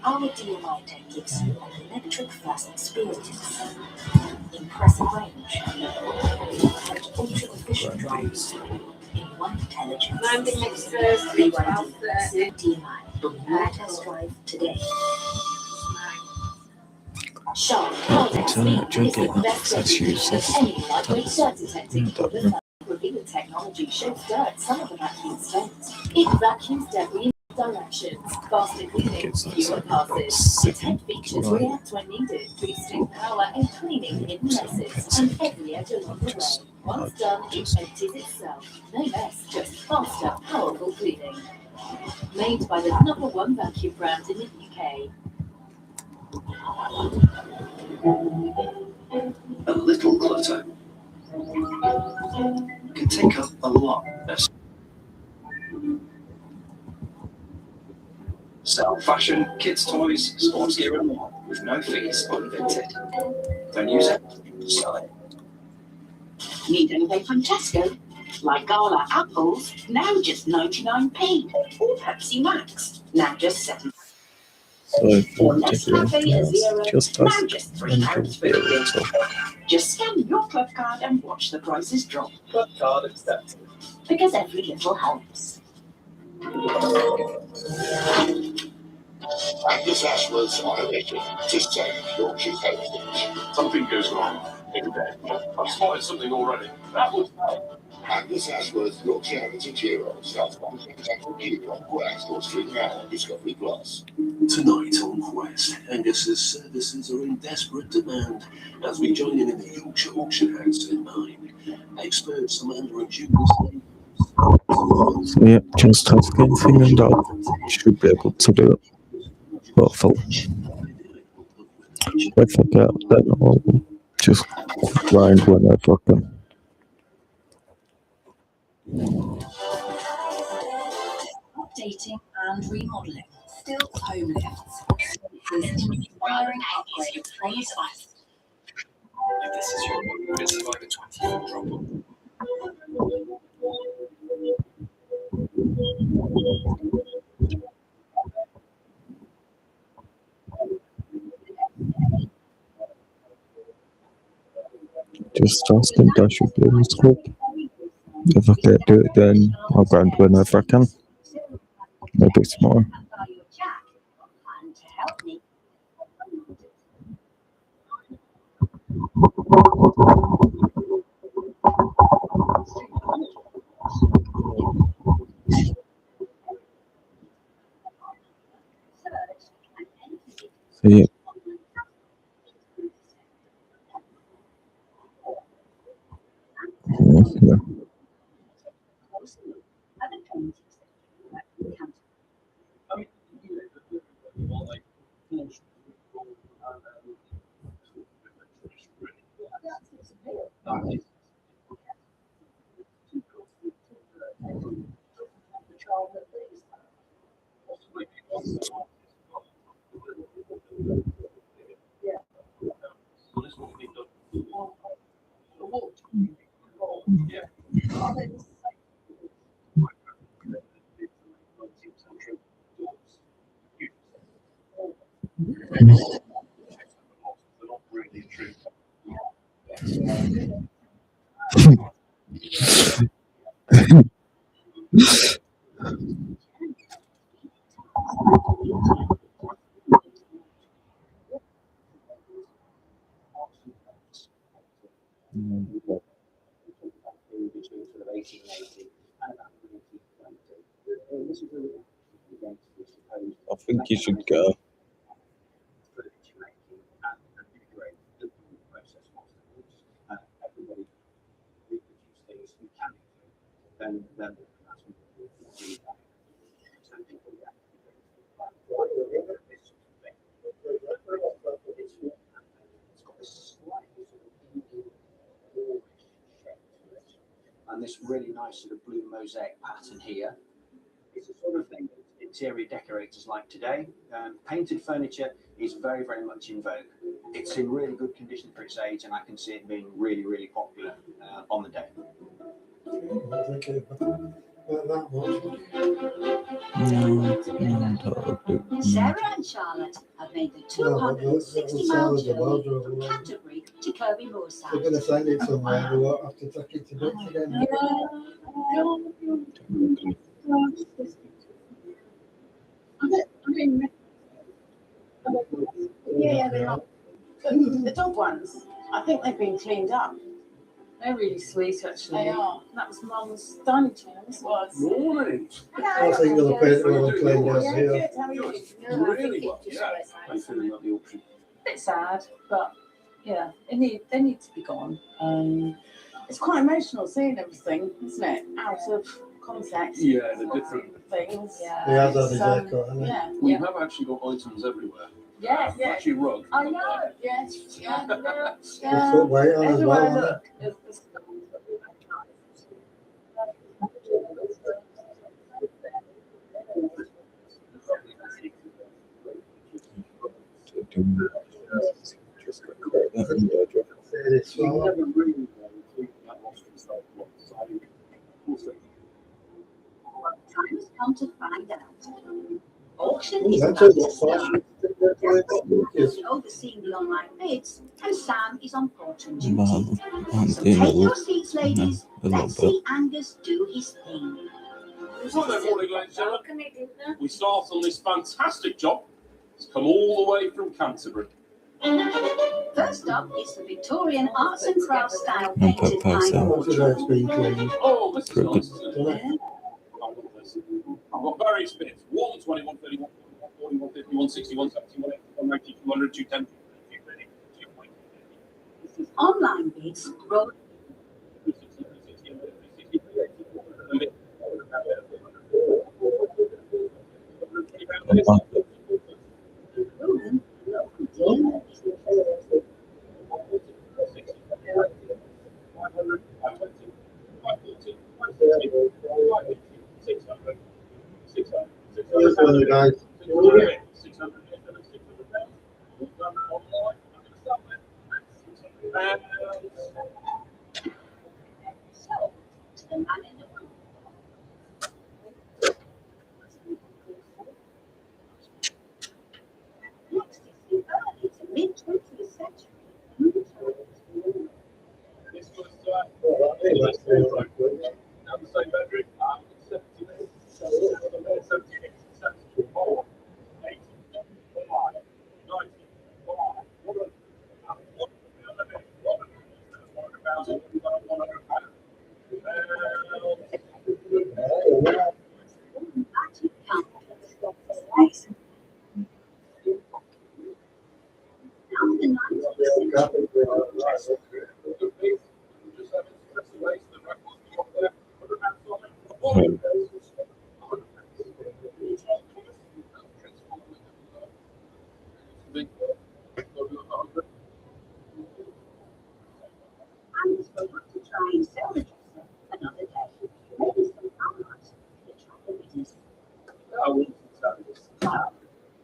Our DMI Tech gives you an electric-first experience, impressive range, and ultra-efficient drivers in one intelligence. Landing next Thursday, 12:30. DMI, book your test drive today. Sharp, Don't drink it, that's useless. any lightweight dirt detecting revealing technology shows dirt some of the vacuum spent. It vacuums debris in directions, faster cleaning, fewer passes. Its head features react when needed, boosting power and cleaning in messes and every edge along the way. Once done, it empties itself. No mess, just faster, powerful cleaning. Made by the #1 vacuum brand in the UK. A little clutter can take up a lot of sell fashion, kids' toys, sports gear and more with no fees or limited. Don't use it, sell it. Need anything from Tesco? Like Gala apples, now just 99p. Or Pepsi Max, now just 7. So if Or you take Nescafe it Zero, just now us just and £3.50. Just scan your club card and watch the prices drop. Club card accepted. Because every little helps. Angus Ashworth's on a mission to save Yorkshire's heritage. Something goes wrong in there. I've spotted something already. That was Angus Ashworth's Yorkshire Heritage Hero starts 100% review on Quest or stream now on Discovery Plus. Tonight on Quest, Angus's services are in desperate demand as we join him in the Yorkshire Auction House in Mine. Experts Amanda and Jules. So yeah, just task anything and I should be able to do it. Hopefully. If I forget, then I'll just grind whenever I can. Updating and remodeling. Still home lifts. Inspiring upgrades plays fast. If this is your visit by the 24 drop-off. Just asking that should be able to cope. If I can't do it, then I'll grind whenever I can. Maybe tomorrow. So yeah. Yeah. think you should go. Then that's and this really nice sort of blue mosaic pattern here. It's the sort of thing that interior decorators like today. Painted furniture is very, very much in vogue. It's in really good condition for its age, and I can see it being really, really popular on the day. Thank you. That much. No, Sarah and Charlotte have made the 260-mile journey from Canterbury to Kirby Moorside. They're going to send it somewhere. They won't have to take it to Dutch again. Yeah, they're not. The dog ones, I think they've been cleaned up. They're really sweet, actually. They are. That was Mum's dining table. Morning. I think they'll paint it all cleaned out here. Really well. Yeah. I'm feeling like the auction. Bit sad, but yeah, they need to be gone. It's quite emotional seeing everything, isn't it? Out of context. Yeah, the different things. He has had his haircut, hasn't he? Yeah. We have actually got items everywhere. Yeah, yeah. Actually, rug. I know. Yes. Yeah. They put weight on as Everywhere I well. look, there's It's Time has come to find out. Auction is That's about it. to start. Overseeing the online bids, and Sam is on portrait duty. I'm So doing take a your lot, seats, ladies. a Let's little see Angus do his thing. Well, good morning, ladies and gentlemen. We start on this fantastic job. It's come all the way from Canterbury. First up is the Victorian arts and crafts style And painted put post pine out. Most of it's been cleaned. Oh, this is Pretty nice, good. isn't it? I love this. I've got various bits. 120, 130, 140, 150, 160, 170, 180, 190, 210, 230, 240. Online bids roll. This one, guys. So, to the man in the room. Next is the early to mid-20th century. This was the same bedroom. 70 minutes. 70 minutes. 74. 80. 5. 90.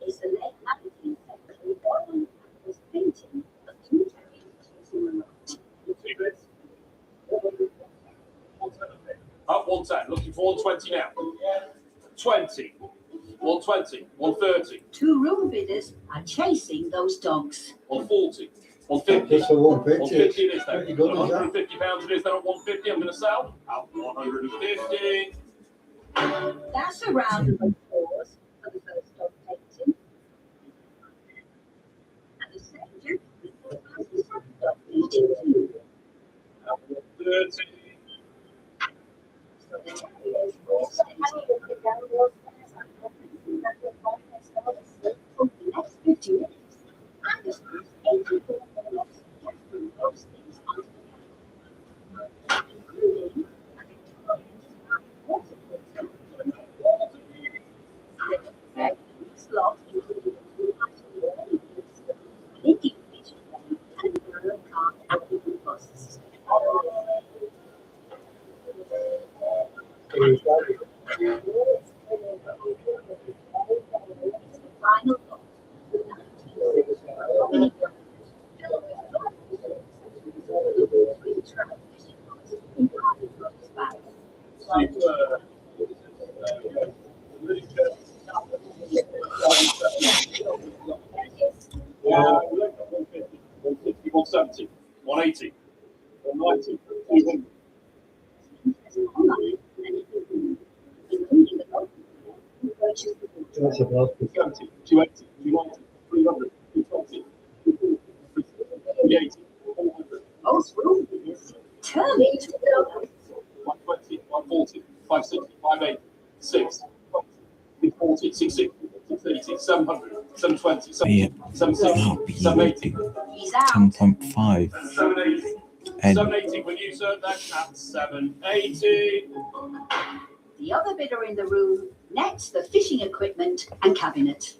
Is the late 19th century oil and canvas painting of two giants in the Up 110, looking for 120 now. 20, 120, 130, Two room bidders are chasing those dogs. 140, 150. Just for 150. 150 it is then. Pretty good, is that? £150 it is then at 150. I'm going to sell. Up 150. That's a round of applause for the first dog painting. And the second gentleman has the second dog painting too. 130. That's about it. 280, 290, 300, 220, 380, 400, Most rooms. Turn it. 120, 140, 560, 580, 6, 640, 660, 680, 700, 720, Yeah, 760, that'll be 780, 10.5. 780, And 780, will you, sir? That's at 780. The other bidder in the room nets the fishing equipment and cabinet.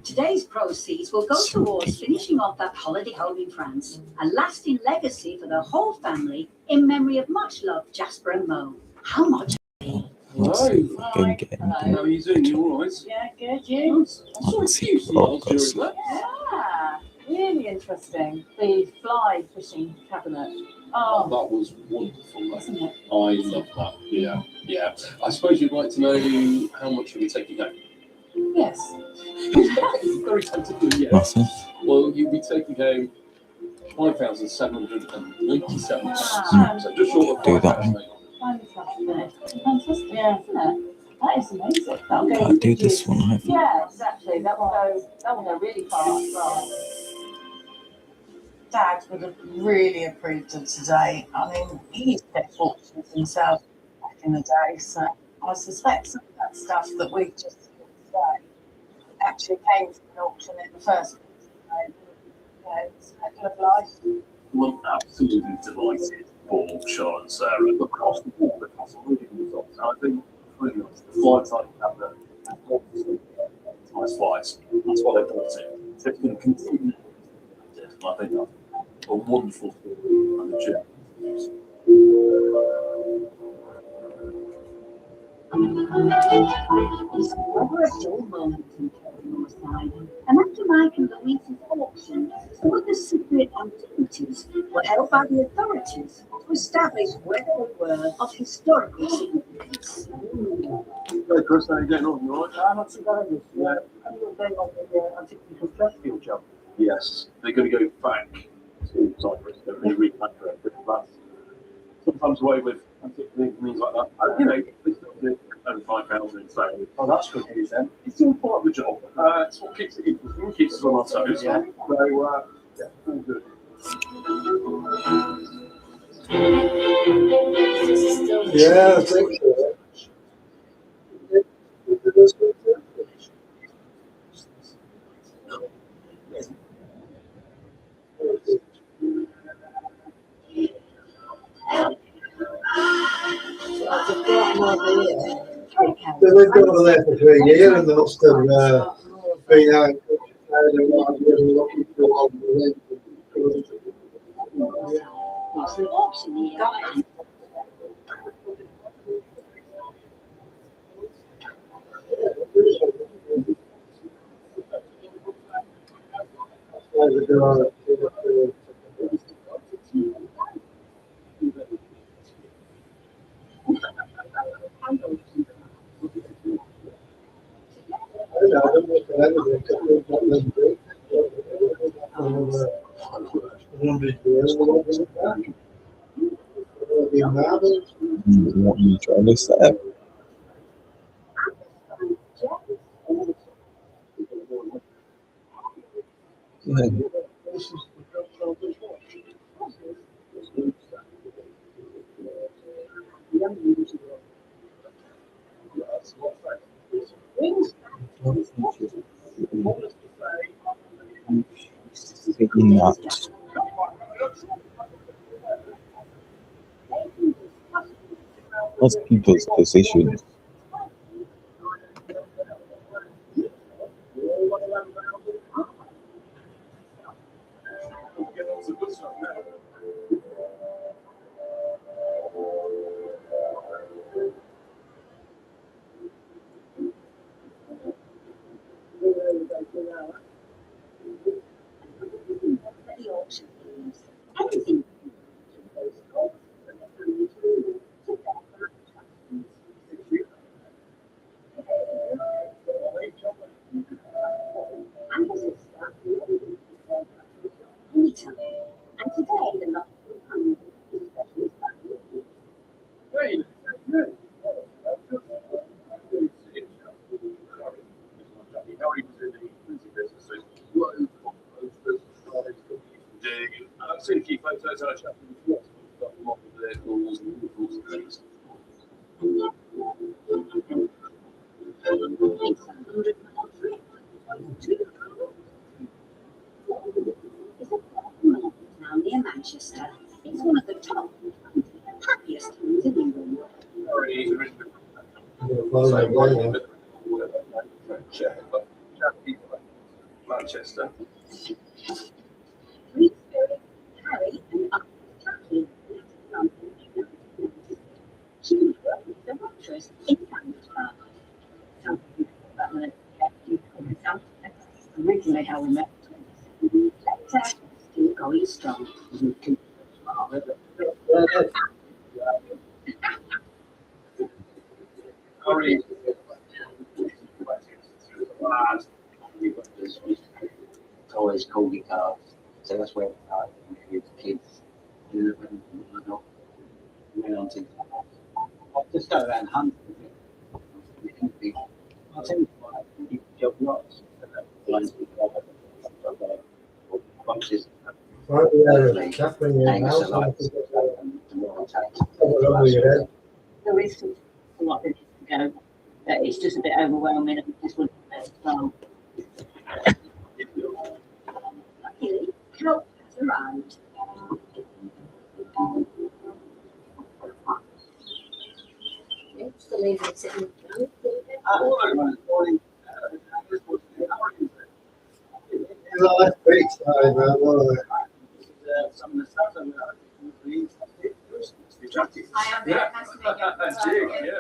Today's proceeds will go towards finishing off that holiday home in France, a lasting legacy for the whole family in memory of much loved Jasper and Mo. How much? let's see if I can get How are you doing? You all right? Yeah, good. You? Let's see if I've got some. Yeah, really interesting. The fly fishing cabinet. Oh, That was wonderful. isn't it? I love that. Yeah, yeah. I suppose you'd like to know how much you'll be taking home. Yes. Very tentatively, yes. Nothing. Well, you'll be taking home £5,797. Wow. So just short of Do that 5,000. Fantastic. Fantastic. Yeah, isn't it? That is amazing. That'll go. I'll do this one, I think. Yeah, exactly. That will go really far as well. Dad would have really approved of today. I mean, he used to get fortunes himself back in the day, so I suspect some of that stuff that we just saw today actually came from an auction in the first place. So, you know, circle of life. Well, absolutely delighted for Sean and Sarah. Across the board, across all the results. I think really nice. The flights I have there, nice flights. That's why they bought it. So it's going to continue. I think that's a wonderful thing and legit news. It's never a dull moment in Kellymore's side. And after Mike and Louise's auction, some of the secret antiquities were held by the authorities to establish where they were of historical significance. Hey Chris, how are you getting on? You alright? I'm not too bad. Yeah. How are you doing on the Antiquity Chesterfield job? Yes, they're going to go back to Cyprus. They're going to repatriate it. That's sometimes away with antiquity and things like that. You know, they still do over 5,000 in sale. Oh, that's good news then. It's all part of the job. It's what keeps it interesting, keeps us on our toes. Yeah. So, yeah, all good. Yeah, I think so. They've been over there for 3 years and they must have been out looking for all the It's an auction here. What are you trying to say? Yeah. saying that what's people's positions? I've seen a few photos actually. Vehicles and vehicles and things. Now near Manchester, it's one of the top happiest towns in England. Manchester. Harry and Jackie the mattress in Sandwich Park. Originally how we met. Later, still going strong. Harry. Toys, Colby cars. So that's where the kids went on to. I'll just go around hunting. I'll tell you what, you job lots. Boxes. There is a lot of to go, but it's just a bit overwhelming and just wouldn't well. Luckily, help has arrived. Still leaving it sitting. Nice beach time, man. Some of the stuff and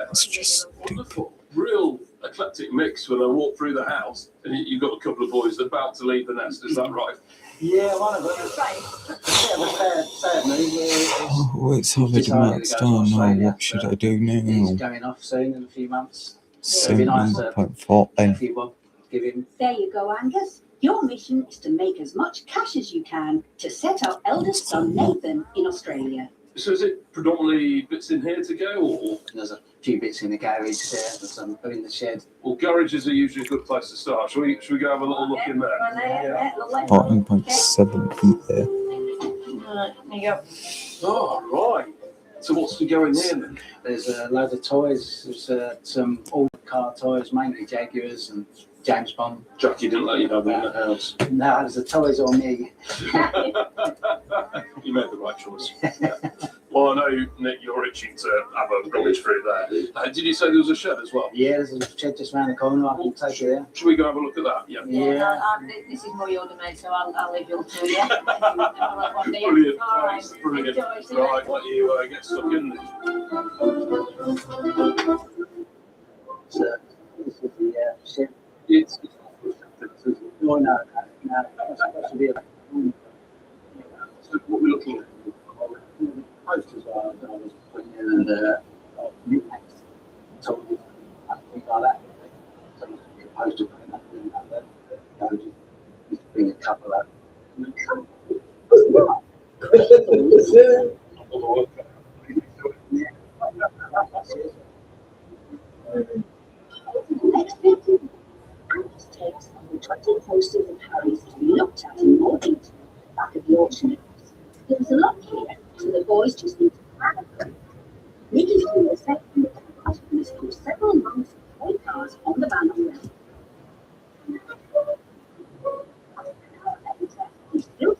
It's just wonderful. Real eclectic mix when I walk through the house and you've got a couple of boys about to leave the nest, is that right? Yeah, one of them. Oh, it's already maxed out now. What should I do He's now? going off soon in a few months. 7.4. Give him. There you go, Angus. Your mission is to make as much cash as you can to set up eldest son Nathan in Australia. So is it predominantly bits in here to go, or there's a few bits in the garage there, there's some in the shed. Well, garages are usually a good place to start. Shall we go have a little look in there? 14.7 feet there. Right, there you go. Oh, right. So what's to go in here then? There's a load of toys. There's some old car toys, mainly Jaguars and James Bond. Jackie didn't let you have them in the house. No, there's the toys on me. You made the right choice. Yeah. Well, I know, Nick, you're itching to have a rummage through there. Did you say there was a shed as well? Yeah, there's a shed just around the corner. I can take you there. Should we go have a look at that? Yeah. This is more your domain, so I'll leave you to you. Brilliant. All right. Brilliant. Enjoy, see you Right, later. let you get stuck in there. So, this is the shed. It's No, that's supposed to be a so what we're looking at. posters I was putting in and new packs. So things like that. So you can poster putting that in there. Just bring a couple out. Next video, Angus takes on the 20 posters of Harry's to be looked at in more detail back of the auction house. There was a lot here, so the boys just need to plan a break. Nicky's doing the second and has put several months of toy cars on the van already. He still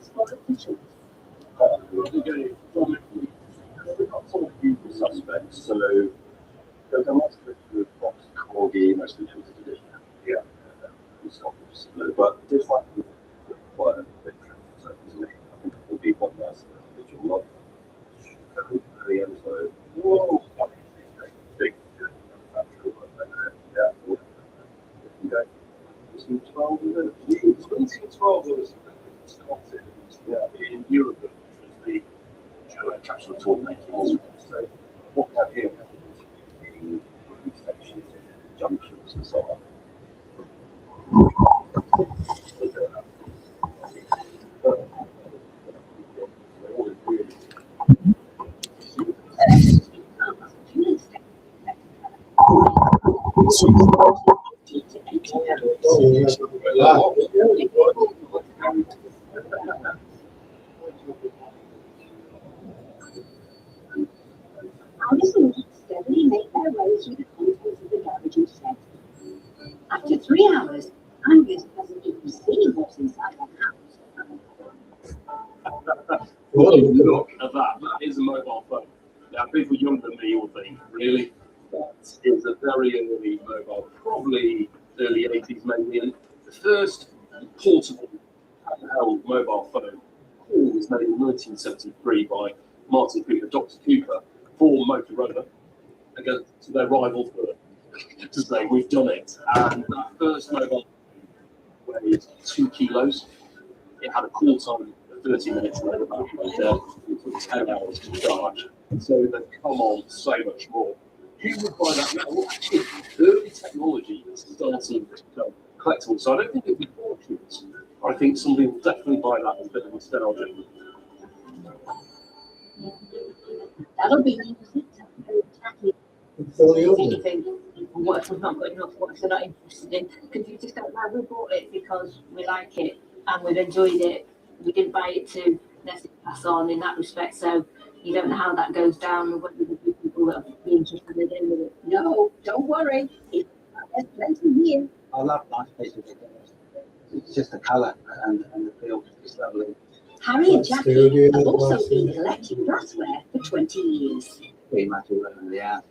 first concept in Europe as the capsule tool making. So what we have here is sections, junctions, and so on. Steadily make their way through the contents of the garage and shed. After 3 hours, Angus hasn't even seen what's inside the house. Look at that. That is a mobile phone. Now, people younger than me will think, really? That is a very early mobile, probably early 80s maybe. And the first portable handheld mobile phone was made in 1973 by Martin Cooper, Dr. Cooper, for Motorola, against their rival to say, we've done it. And that first mobile phone weighed 2 kilos. It had a call time of 30 minutes and then about it took 10 hours to charge. So they've come on so much more. Who would buy that now? Well, actually, early technology is starting to become collectible. So I don't think it'll be fortunes. I think somebody will definitely buy that as a bit of nostalgia. That'll be anything. What if we've not got enough, what if they're not interested in? Because you just don't know, we bought it because we like it and we've enjoyed it. We didn't buy it to necessarily pass on in that respect. So you don't know how that goes down and whether there'll be people that will be interested in it. No, don't worry. There's plenty here. I love nice pieces of it. It's just the colour and the feel just lovely. Harry and Jackie have also been collecting glassware for 20 years. Pretty much all over the house.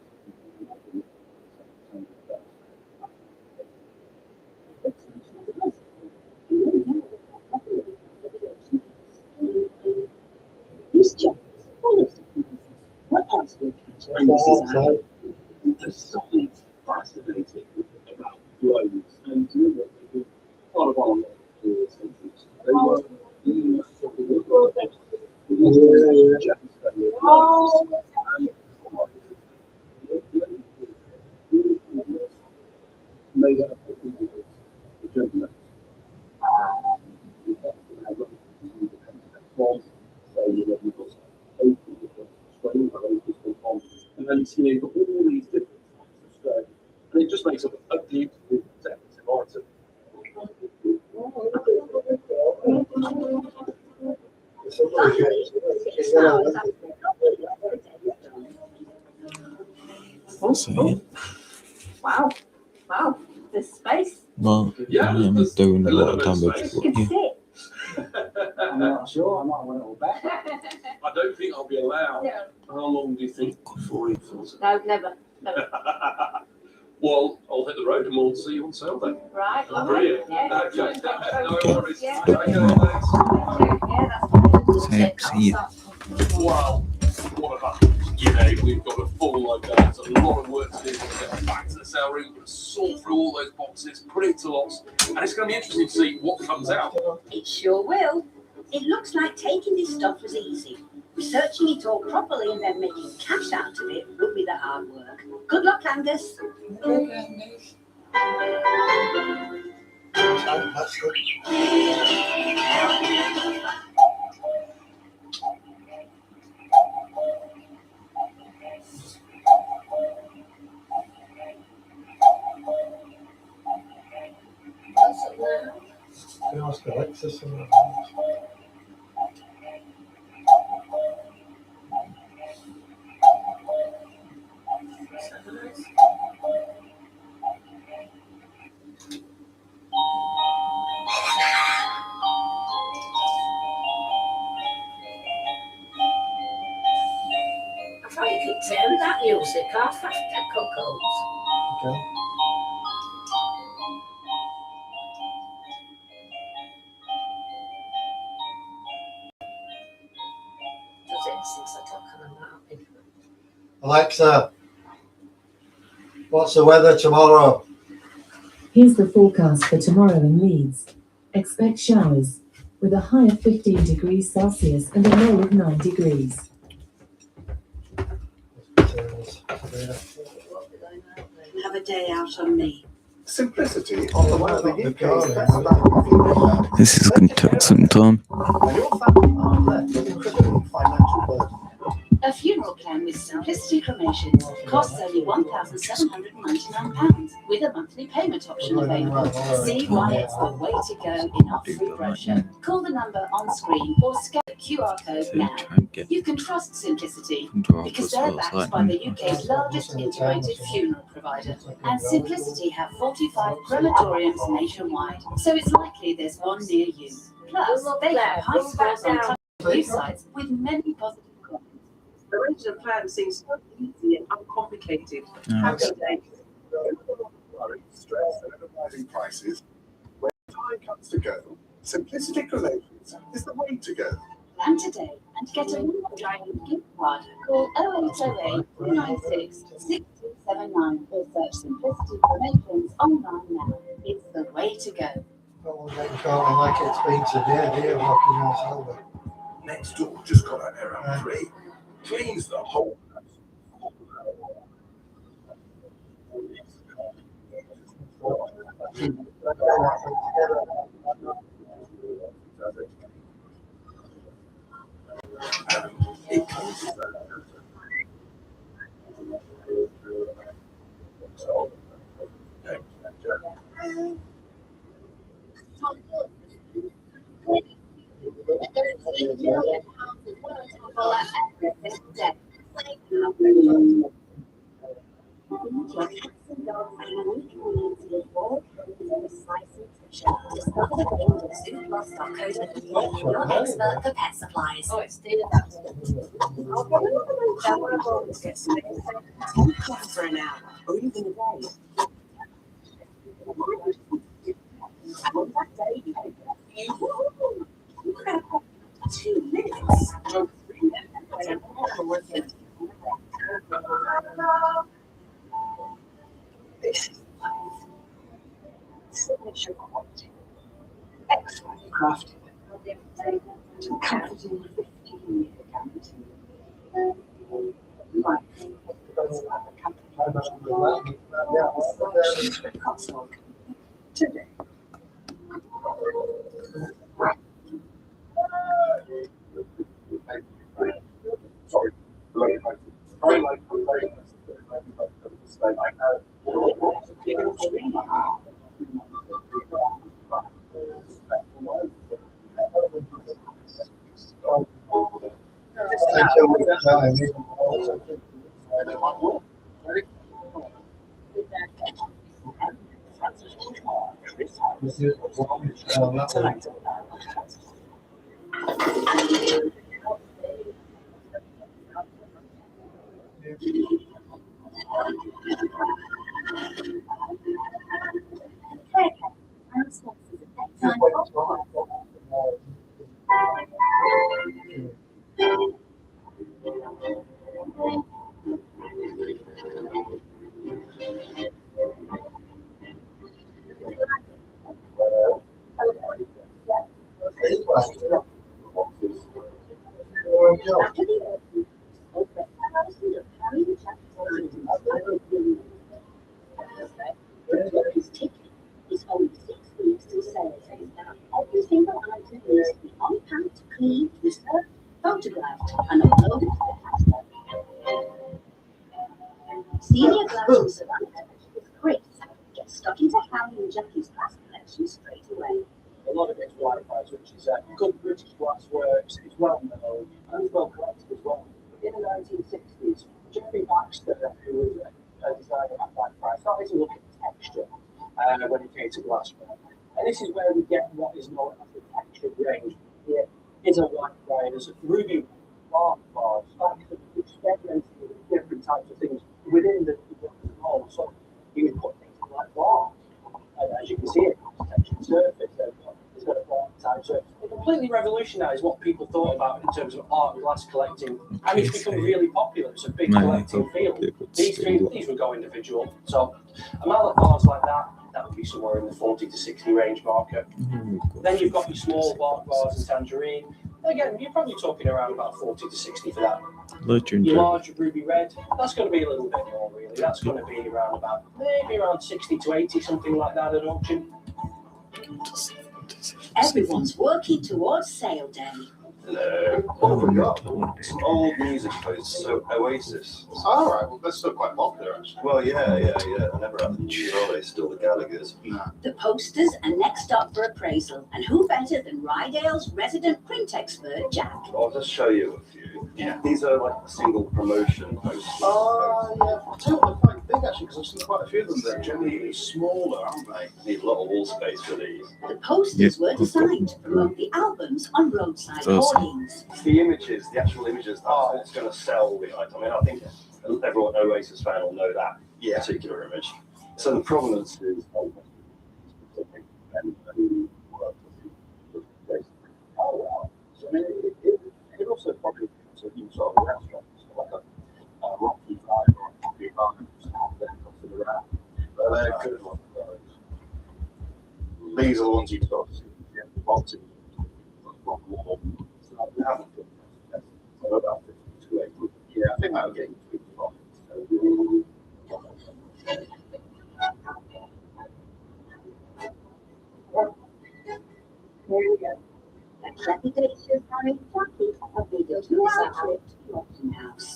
This job is full of surprises. What else will catch your eye? There's something fascinating about drones and part of our they were made up of the gentleman. And then you've got all these different types of stone, and it just makes up a beautiful decorative item. Wow, wow, this space. Well, I am doing a lot of damage. But yeah. I'm not sure, I might want it all back. I don't think I'll be allowed. Yeah. How long do you think before he fills it? No, never. Well, I'll hit the road and we'll see you on sale then. Right, Brilliant. yeah. Okay. No worries. Yeah. See ya. Wow, what a fun. You know, we've got a full load there. There's a lot of work to do to get back to the sale room, sort through all those boxes, put it to lots, and it's going to be interesting to see what comes out. It sure will. It looks like taking this stuff was easy. Researching it all properly and then making cash out of it will be the hard work. Good luck, Angus. Ask Alexis and I thought you could turn that music off after Cuckoos. okay. Does it 6 o'clock on a mountain? Alexa, what's the weather tomorrow? Here's the forecast for tomorrow in Leeds. Expect showers, with a high of 15 degrees Celsius and a low of 9 degrees. Have a day out on me. Simplicity on one of the UK's best This is going to take some time. and your family are left with incredible financial burden. A funeral plan with Simplicity Cremation costs only £1,799 with a monthly payment option available. See why it's the way to go in our free brochure. Call the number on screen or scan the QR code now. You can trust Simplicity because they're backed by the UK's largest integrated funeral provider. And Simplicity have 45 crematoriums nationwide, so it's likely there's one near you. Plus, they have high scores on review sites with many positive. The original plan seems so easy and uncomplicated. Happy days. Worry, stress, and rising prices. When time comes to go, Simplicity Cremations is the way to go. Plan today and get a diamond gift card. Call 0808 296 6279 or search Simplicity Cremations online now. It's the way to go. Can't like it expensive, the idea of locking house over. Next door just got an error free. Cleans the whole house. It cleans the Your expert for pet supplies. Oh, it's for an hour or even a day. On that day, you could have 2 minutes. This is signature quality. Excellent crafted. To comforting 15-year guarantee. Right. Today. Sorry. Photographed and uploaded. Senior Glass Ceramics is great. Get stuck into Harry and Jackie's glass collection straight away. A lot of it's Wi-Fi, which is good British glass works. It's well known and well collected as well. In the 1960s, Jerry Baxter, who was a designer at that price, started to look at texture when it came to glassware. And this is where we get what is known as the textured range. Here is a white wine, there's a ruby bark bars, experimenting with different types of things within the mold. So you can put things like bark, and as you can see, it's a textured surface. It's got a bark type surface. It completely revolutionised what people thought about in terms of art and glass collecting, and it's become really popular. It's a big collecting field. These were go individual. So amount of bars like that. that would be somewhere in the 40 to 60 range marker. Then you've got your small bark bars and tangerine. Again, you're probably talking around about 40 to 60 for that. Your large ruby red, that's going to be a little bit more really. That's going to be around about, maybe around 60 to 80, something like that at auction. Everyone's working towards sale day. Hello. What have we got? Some old music posts, so Oasis. All right, well, they're still quite popular, actually. Well, yeah. I never had the news, are they? Still the Gallaghers. The posters are next up for appraisal, and who better than Rydale's resident print expert, Jack? I'll just show you a few. Yeah. These are like single promotion posters. Oh, yeah. I tell you what, they're quite big, actually, because I've seen quite a few of them. They're generally smaller, aren't they? Need a lot of wall space for these. The posters were designed to promote the albums on roadside hoardings. It's the images, the actual images, that's what's going to sell the item. I mean, I think everyone Oasis fan will know that particular image. So the provenance is specific and So, I mean, it also probably to you sort of restaurants, like a rocky vibe or a coffee bar, just have them consider around. But they're good ones. These are the ones you sort of see in the boxing. So about 50 to 80. Yeah, I think that would get you between the boxes. Here we go. A reputation carrying Jackie of video to outlet Auction House.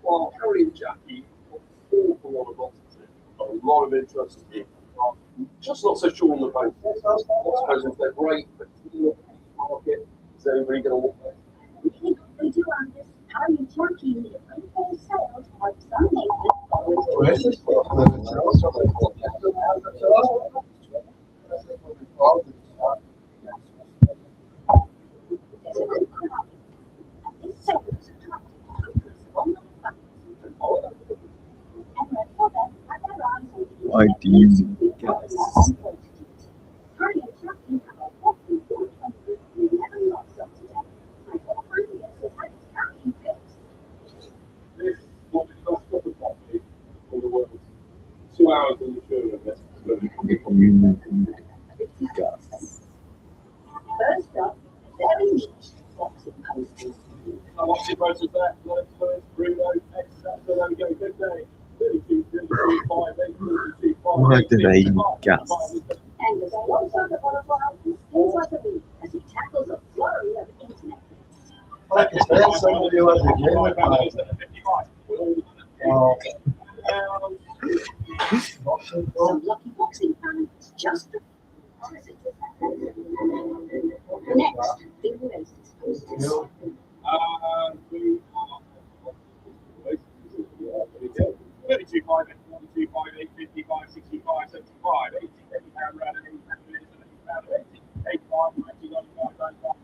Well, Harry and Jackie, awful lot of boxes, a lot of interest in. Just not so sure on the boat. I suppose if they're great, but the market, is everybody going to walk there? They do on this Harry and Jackie need a full sales on Sunday. Why do you guys? First up, very neat boxing posters. Boxing posters there, Bruno, there we go, good day. 32, 33, 5, 8, 32, 5, Why do they gas? And there's also the butterfly who seems like a bee as he tackles a flurry of internet hits. Like I said, somebody who has a game with Some lucky boxing fans just next, the Oasis posters. 32, 5, 42, 5, 8, 55, 65, 75, 80, 80 pound round and 80 pound minutes and 80 pound 80, 85, 90, 95, 95,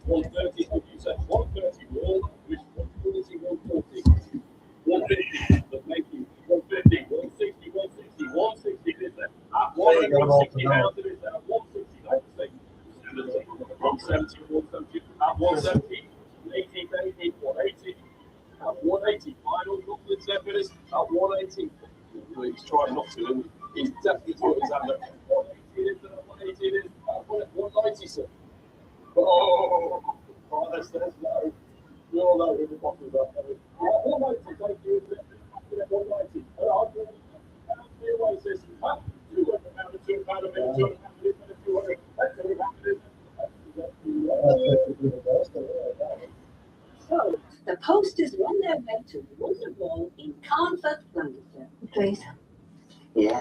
130, what you said, 130 wall, which 140, 140, 150, but make you 150, 160, 160, 160, this there, at 160 pounds it is there, at 160, don't say 70, 170, at 170, 80, 80, 180. At 180, final confidence evidence at 180. He's trying not to, and he's definitely thought his hand at 180 it is, 180 it is, 190, sir. Oh, that's low. We all know who the bottom of that is. 190, thank you. 190. The Oasis. 200 pound, 200 pound a minute, 200 pound a minute, 200 pound a minute. So, the posters are on their way to Wonderwall in Carnforth, Lancashire. Please. Yeah.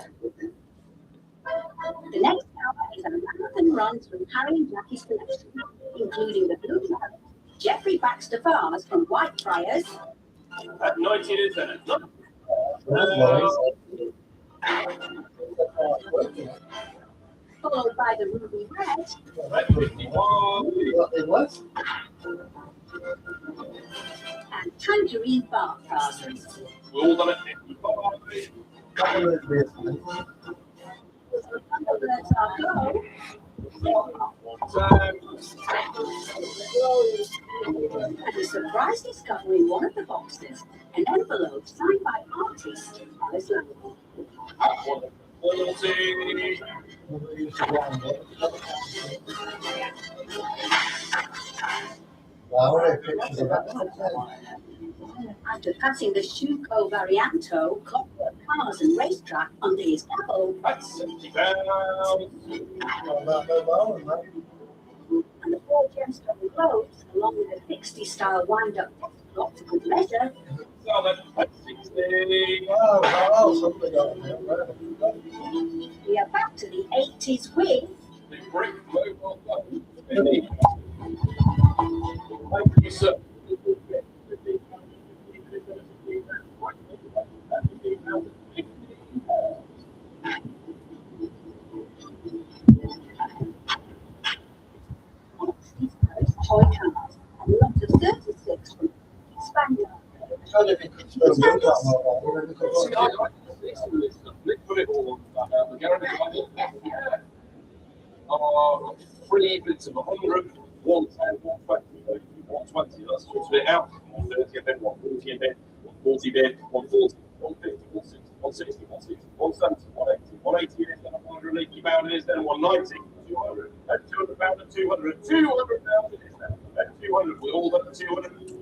The next hour is a marathon run through Harry and Jackie's collection, including the Blue Parrot, Jeffrey Baxter Farmers from Whitefriars. At 90 it is then. Followed by the Ruby Red. and tangerine bark vases. We're all done at 55. And a surprise discovery in one of the boxes, an envelope signed by artist Alice Lamb. After passing the Schuco Varianto, Clockwork Cars and Racetrack under his elbow, That's £70. and the 4 gemstone globes, along with a 60 style wind-up got to good leisure, we are back to the 80s with The brick mobile phone. Thank you, sir. toy cars and lot of 36 from Spaniard. Put it all on that. We're going to 3 bits of 100, 110, 120, 120. That's sort it out. 130 a bit, 140 a bit, 140 bit, 140, 150, 160, 160, 170, 180, 180 it is, then 180 pound it is, then 190, 200, then 200 pound and 200, 200 pound it is, then 200. We're all done at 200.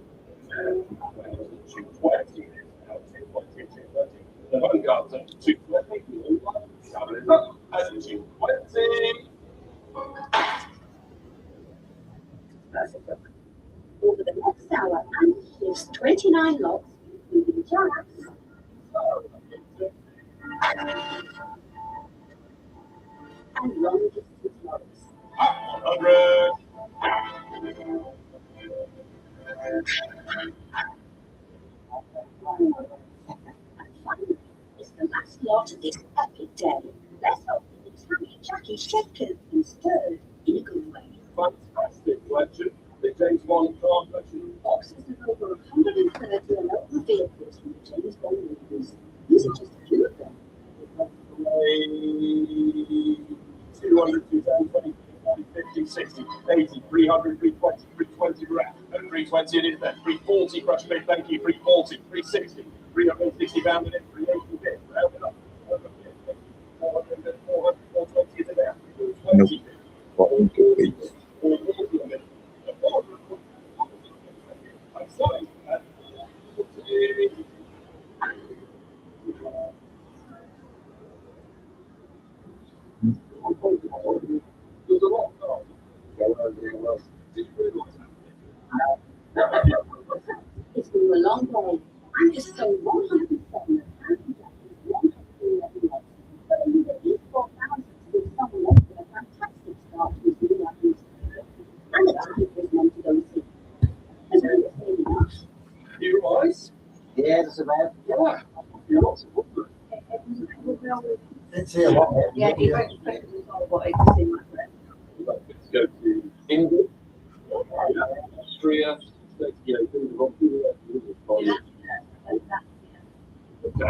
220 it is now, 220, 230. The Vanguard's at 220. Coming up at 220. Over the next hour, and gives 29 lots, including jacks. And long distance lots. 100. And finally, it's the last lot of this epic day. Let's hope that the Tammy Jackie's shaken and stirred in a good way. Fantastic collection. The James Bond car collection. Boxes of over 130 local vehicles from the James Bond movies. These are just a few of them. 200, 210, 20, 50, 60, 80, 300, 320, 320 grand. And 320 it is then. 340 crush bid, thank you. 340, 360, 360 pound in it, 380 bid. Round it up. 400 bid, 400, 420 is it now. 420 bid. 440 of it. I'm sorry. There's a lot of It's been a long day. I'm just so 107 these 4,000 to do someone else with a fantastic start to his new life. And the time was meant to go see. And then it's been enough. You guys? Yeah, that's about. Yeah. You're lots of wood. It's here a lot. Yeah, he went to prison as well, but I can see my friend. Let's go to England, Austria, Okay,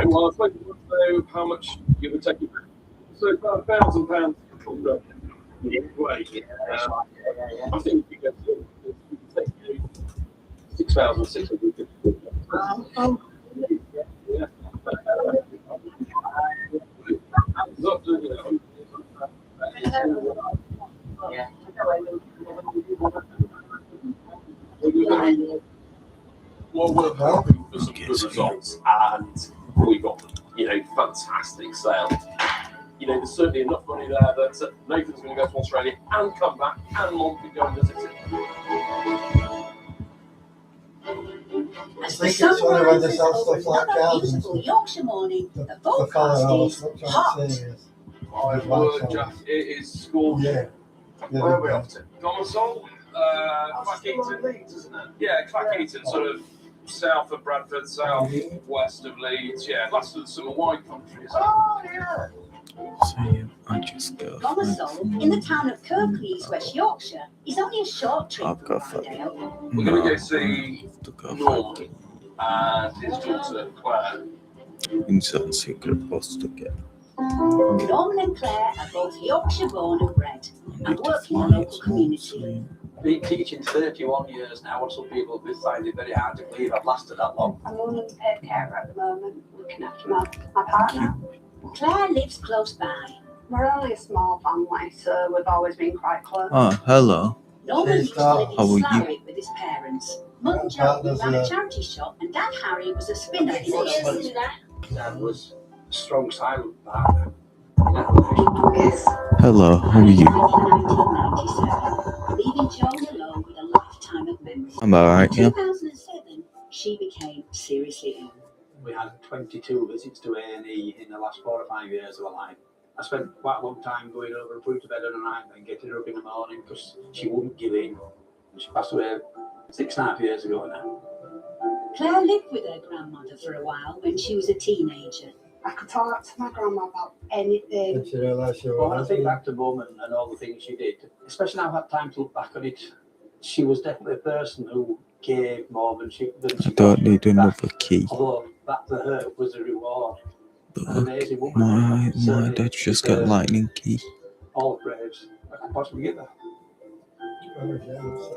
well, I suppose you want to know how much you would take it. So about £1,000. I think you could take 6,650. Yeah. Not doing it. Yeah. Well, we're hoping for some good results, and we got, fantastic sales. There's certainly enough money there that Nathan's going to go to Australia and come back, and Mom can go and visit it. I think it's only when they sell stuff like cars and Beautiful Yorkshire morning, the the forecast is hot. My word, Jack, it is scorching. Yeah. Where are we off to? Gomersall? Clackeaton? Yeah, Clackeaton, sort of south of Bradford, south west of Leeds. Yeah, that's some wide countries. So yeah, I just go. Gomersall, in the town of Kirklees, West Yorkshire, is only a short trip I'll from go for Rydale. We're going to go see Norman and his daughter Claire. Insert secret post again. Norman and Claire are both Yorkshire born and bred and work in the local community. Been teaching 31 years now, and some people will find it very hard to believe I've lasted that long. I'm on unpaid carer at the moment, looking after my partner. Claire lives close by. We're only a small family, so we've always been quite close. Oh, hello. Norman used to live How are in you? Slarwick with his parents. Mum Jo ran a charity shop and Dad Harry was a spinner in the local. Dad was a strong, silent partner. Yes. Hello, how are you? 1997, leaving Joan alone with a lifetime of memories. I'm alright, In yeah. 2007, she became seriously ill. We had 22 visits to A&E in the last 4 or 5 years of her life. I spent quite a long time going over and putting to bed at night and getting her up in the morning because she wouldn't give in. And she passed away 6.5 years ago now. Claire lived with her grandmother for a while when she was a teenager. I could talk to my grandma about anything. And she realised she Well, when I was. think back to Mum and all the things she did, especially now I've had time to look back on it, she was definitely a person who gave more than she I don't need another key. Although that for her was a reward. An But amazing woman. my dad just got lightning key. All the praise I could possibly give her.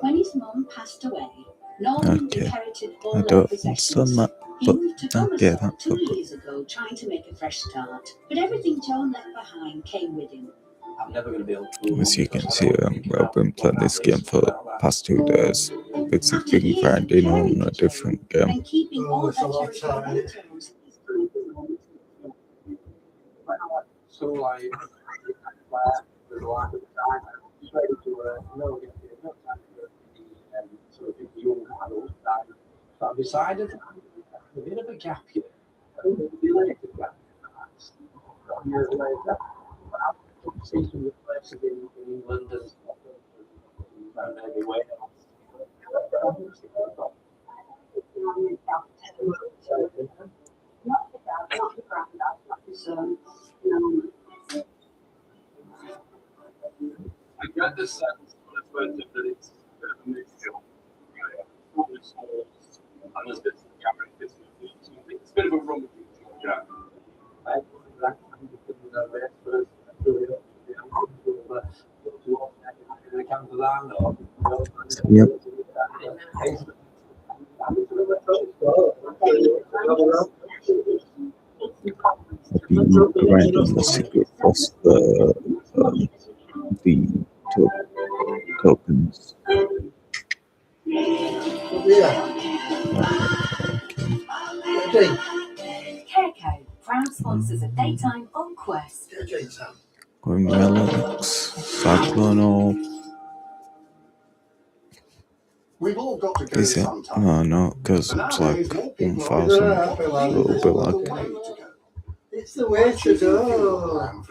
When his mum passed away, Norman Okay. inherited I all her don't possessions. understand that, He but moved to yeah, Gomersall that's 2 all good. years ago, trying to make a fresh start. But everything Joan left behind came with him. I'm never going to be able to. As you can see, I've been playing this game for the past 2 days. It's been grinding on a different game. And keeping all it's a her lot of cherished time. mementos. So like, there's a lot of time. I'm just ready to know if there's enough time for sort of young adults time. So I decided a bit of a gap here. I don't know, related gap. Years later, I've seen some of the places in England and Scotland and maybe Wales. I get the sense when I spoke that it's a bit of a mixture. And there's bits of gathering, bits of it's a bit of a rum thing, yeah. Yep. I've been grinding the secret post the tokens. Careco, proud sponsors of Daytime on Quest. Going relics, Cyclone. We've all got to go Is it? sometime. No, no, because it's like 1,000. It'll be like It's the way to go.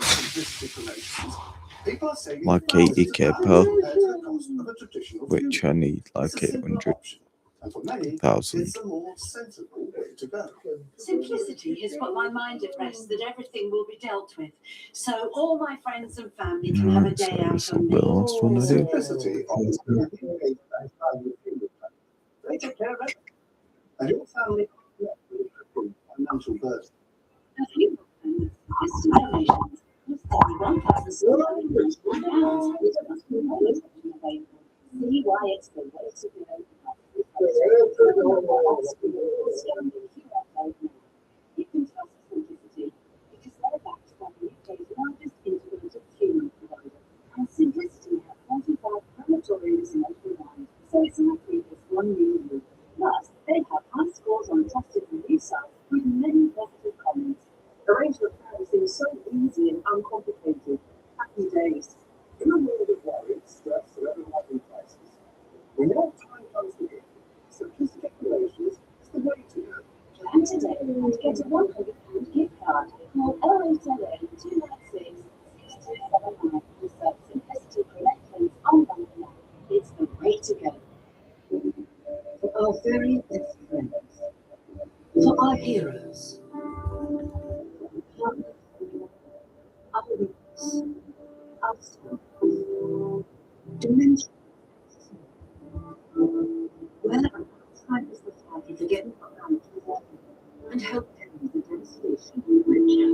People are saving like thousands 80k of per, pounds compared to the cost of a traditional which funeral. I need like It's a simple 800,000. option, and for many, it's a more sensible way to go. Simplicity has put my mind at rest that everything will be dealt with. So all my friends and family can have a Right, so day out this on will be the me. last one I do. Simplicity offers they take care of it, and your family and financial burden. A few donations was £71,700. See why it's the way to go. You can trust Simplicity because they're backed by the UK's largest integrated funeral provider. And Simplicity have 25 crematoriums nationwide, so it's likely there's one near you. Plus, they have high scores on trusted review sites with many positive comments. Arrangement planning seems so easy and uncomplicated. Happy days. In a world of worry, stress, and overwhelming crisis, when your time comes to give, Simplicity Relations is the way to go. Plan today and get a £100 gift card. Call 0808 296 6279 and search Simplicity Collections on Bandcamp. It's the way to go. For our very best friends. For our heroes. Partners. Our roots. Dementia. Well, outside the society to get and help them with the devastation of dementia.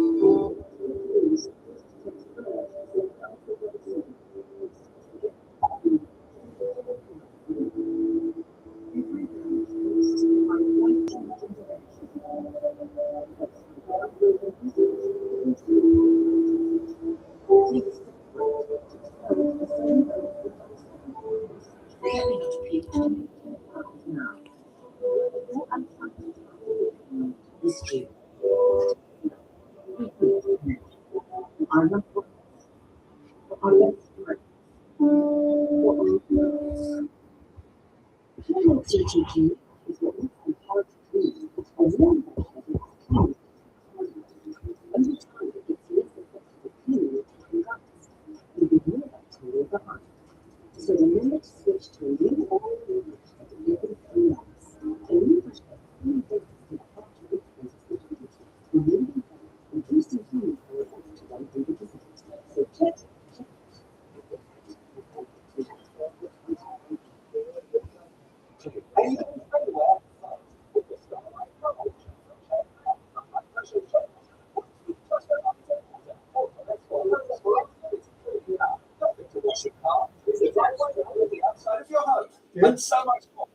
History. CTQ is what we call part 3 of one. Over time, it gets less effective period and practice will be more bacteria behind. So remember to switch to a new oil language at 11 months. A new perspective removing reducing human power to run through the disease. So check. And so much more.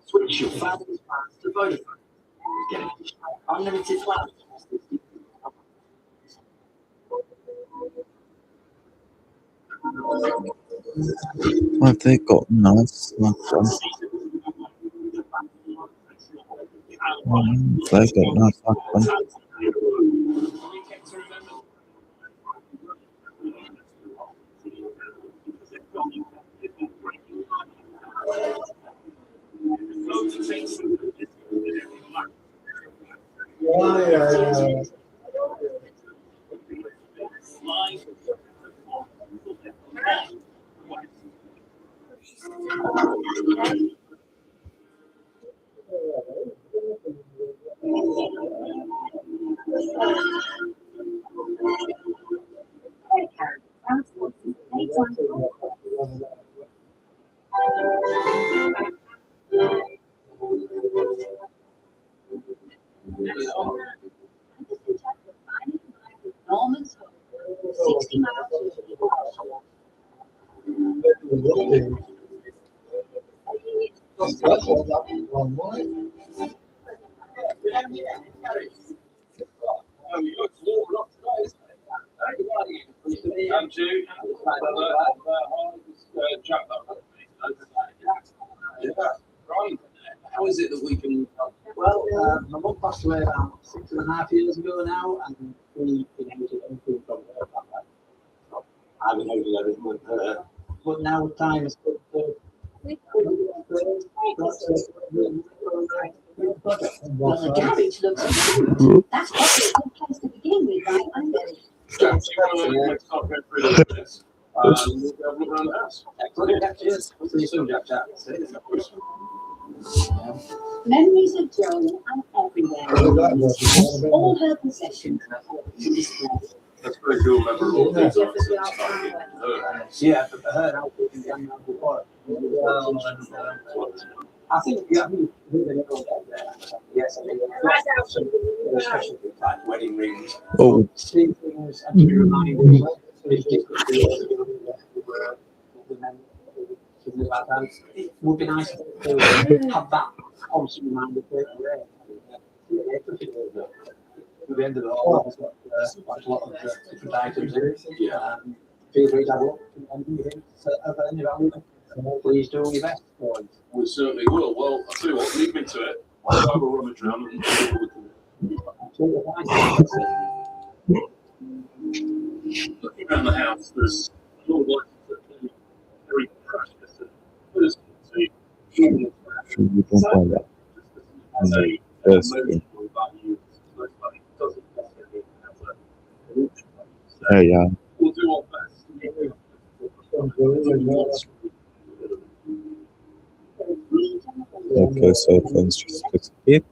Switch your family's plans to Vodafone. Get unlimited plans. Have they got nice smartphones? They've got nice smartphones. Norman's home, 60 miles. How is it that we can? Well, my mum passed away about 6.5 years ago now, and we inherited everything from her. I've inherited everything with her, but now time has put the Well, the garage looks good. That's probably a good place to begin with, right? I'm very See you soon, Jack. Memories of Joan are everywhere. All her possessions to display. That's very cool. Yeah, but her now putting the young before. I think yes, I mean, especially like wedding rings. Oh. See things and to be reminded. It would be nice to have that constant reminder. At the end of the whole, there's got quite a lot of different items in it. Feel free to have a look and anything of any value. Please do your best for it. We certainly will. Well, I'll tell you what, leave me to it. I'll have a rummage around and see what we can do. Looking around the house, there's a lot of lights that are very precious and personal to human. Should we don't buy that? First thing. Yeah. We'll do our best. Okay, so let's just click it.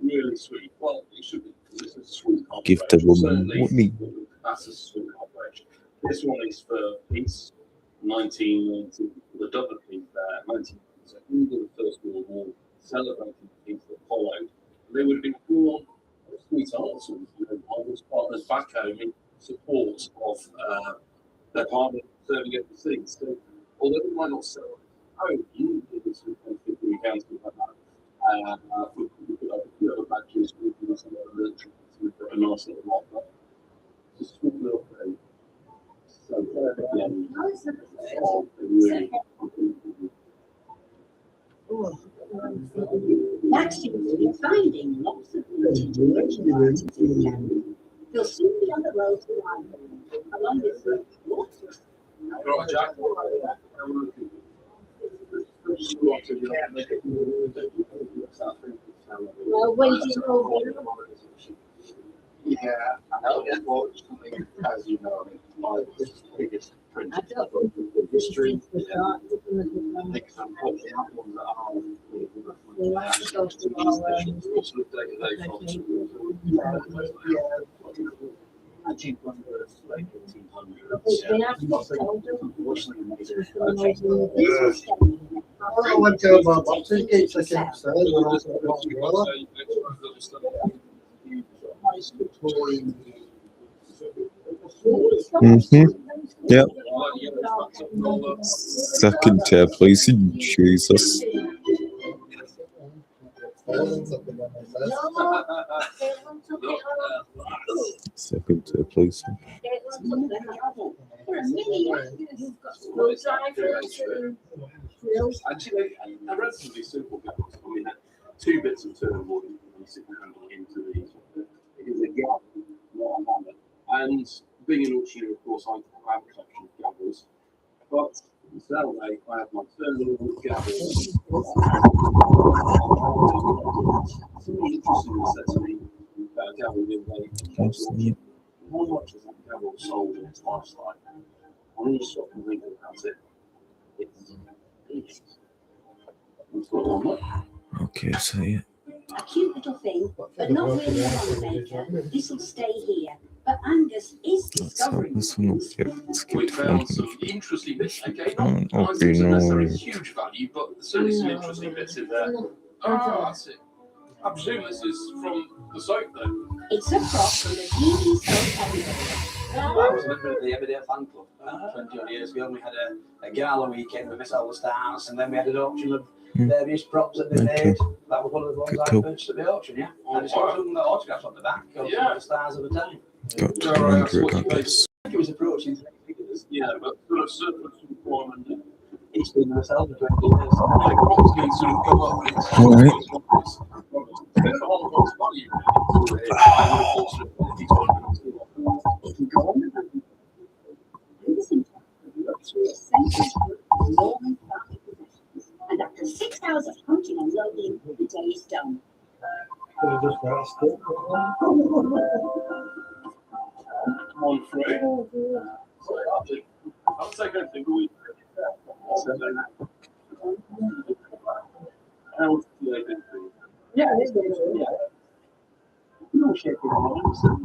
Really sweet. Well, it should be. It's a sweet Give the woman money. That's a sweet operation. This one is for peace, 1990, the Dublin peace there, 1990. So into the First World War, celebrating the peace that followed. They would have been born sweethearts, you know, Irish partners back home in support of their partner serving overseas. So, although they might not sell home, you did this with the council like that. We could have a few other badges, we could have some other military, we've got a nice little lot, but it's a small little thing. So, again, really. Max seems to be finding lots of vintage merchandise in January. He'll soon be on the road to London, along with waters. Right, Jack. Well, when did you go there? Yeah, I know. Unfortunately, as you know, my biggest print in history. I think some of the albums that are I went to my boxing gate, I came upstairs when I was at the umbrella. Yep. Second tier, please. Jesus. Second tier, please. Actually, a relatively simple goal. I mean, two bits of turmoil basically handle into these. It is a gavel, not a hammer. And being an auctioneer, of course, I have a collection of gavels. But in Saturday, I have my terminal gavels. Somebody interesting said to me, gavel the other day, how much has that gavel sold in its lifetime? And when you stop and think about it, it's Okay, so yeah. A cute little thing, but not really a moneymaker. This will stay here. But Angus is discovering. This one will get we skipped found some interesting bits. Okay, Okay, not necessarily no. huge value, but certainly some interesting bits in there. Oh, that's it. I presume this is from the soap, though. It's a prop from the TV soap Everybody. I was a member of the Everyday Fan Club 20 odd years ago, and we had a gala weekend with Miss All the Stars, and then we had an auction of various props that they made. That was one of the ones I purchased at the auction, yeah. And it's got some autographs on the back of some of the stars of the time. Got 200 on this. I think it was approaching 3 figures. Yeah, but sort of surplus requirement. It's been myself for 20 years. And after 6 hours of hunting and loading, the day is done. On through. I'll take anything, but we. How would you like it? Yeah, it is. Yeah. No shaking hands and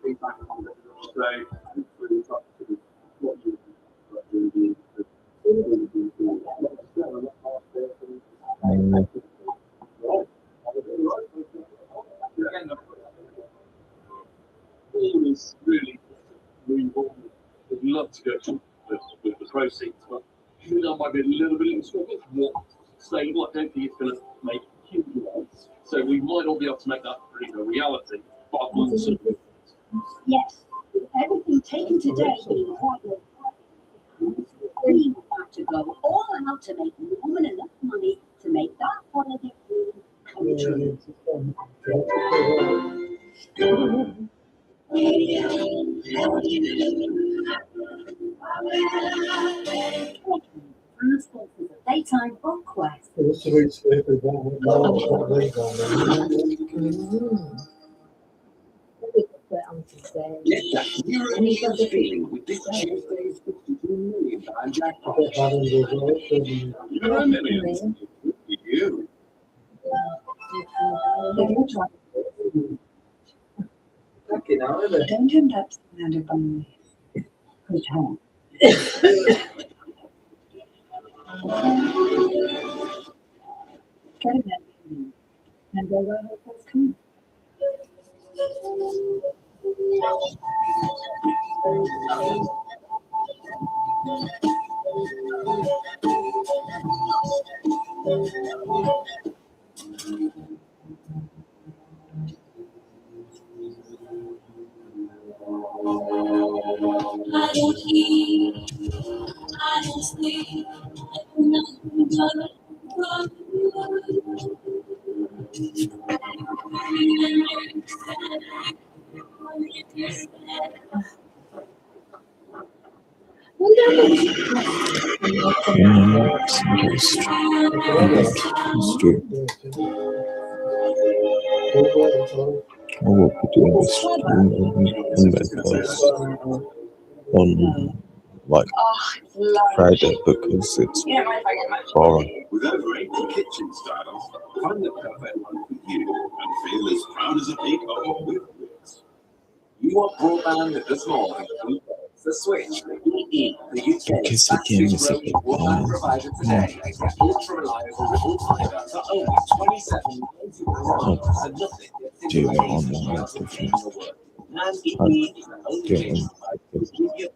feedback on it. So, hopefully, it's up to what you always really move on. Would love to go to with the proceeds, but I might be a little bit in the struggle. What stable? I don't think it's going to make huge amounts. So we might not be able to make that dream a reality, but we'll see. Yes, everything taken today being quite good. We have to go all out to make Norman enough money to make that holiday dream come true. Daytime Bookquest. Get that European feeling with this Tuesday's 52 million jackpot. Euro Millions. You. Don't end up surrounded by hotel. Get a bed and go where hotels come. I don't eat, I don't sleep, nothing but I will be doing this stream on Medcast on like Friday because it's boring. With over 80 kitchen styles, find the perfect one for you and feel as proud as a peacock with this. You want broadband that does more than keep the Switch, EE, the UK's Because the game is a bit broadband provider today. Ultra reliable ripple fiber for only £27.99 and nothing gets do it on the different. And EE is the only Do it game to give you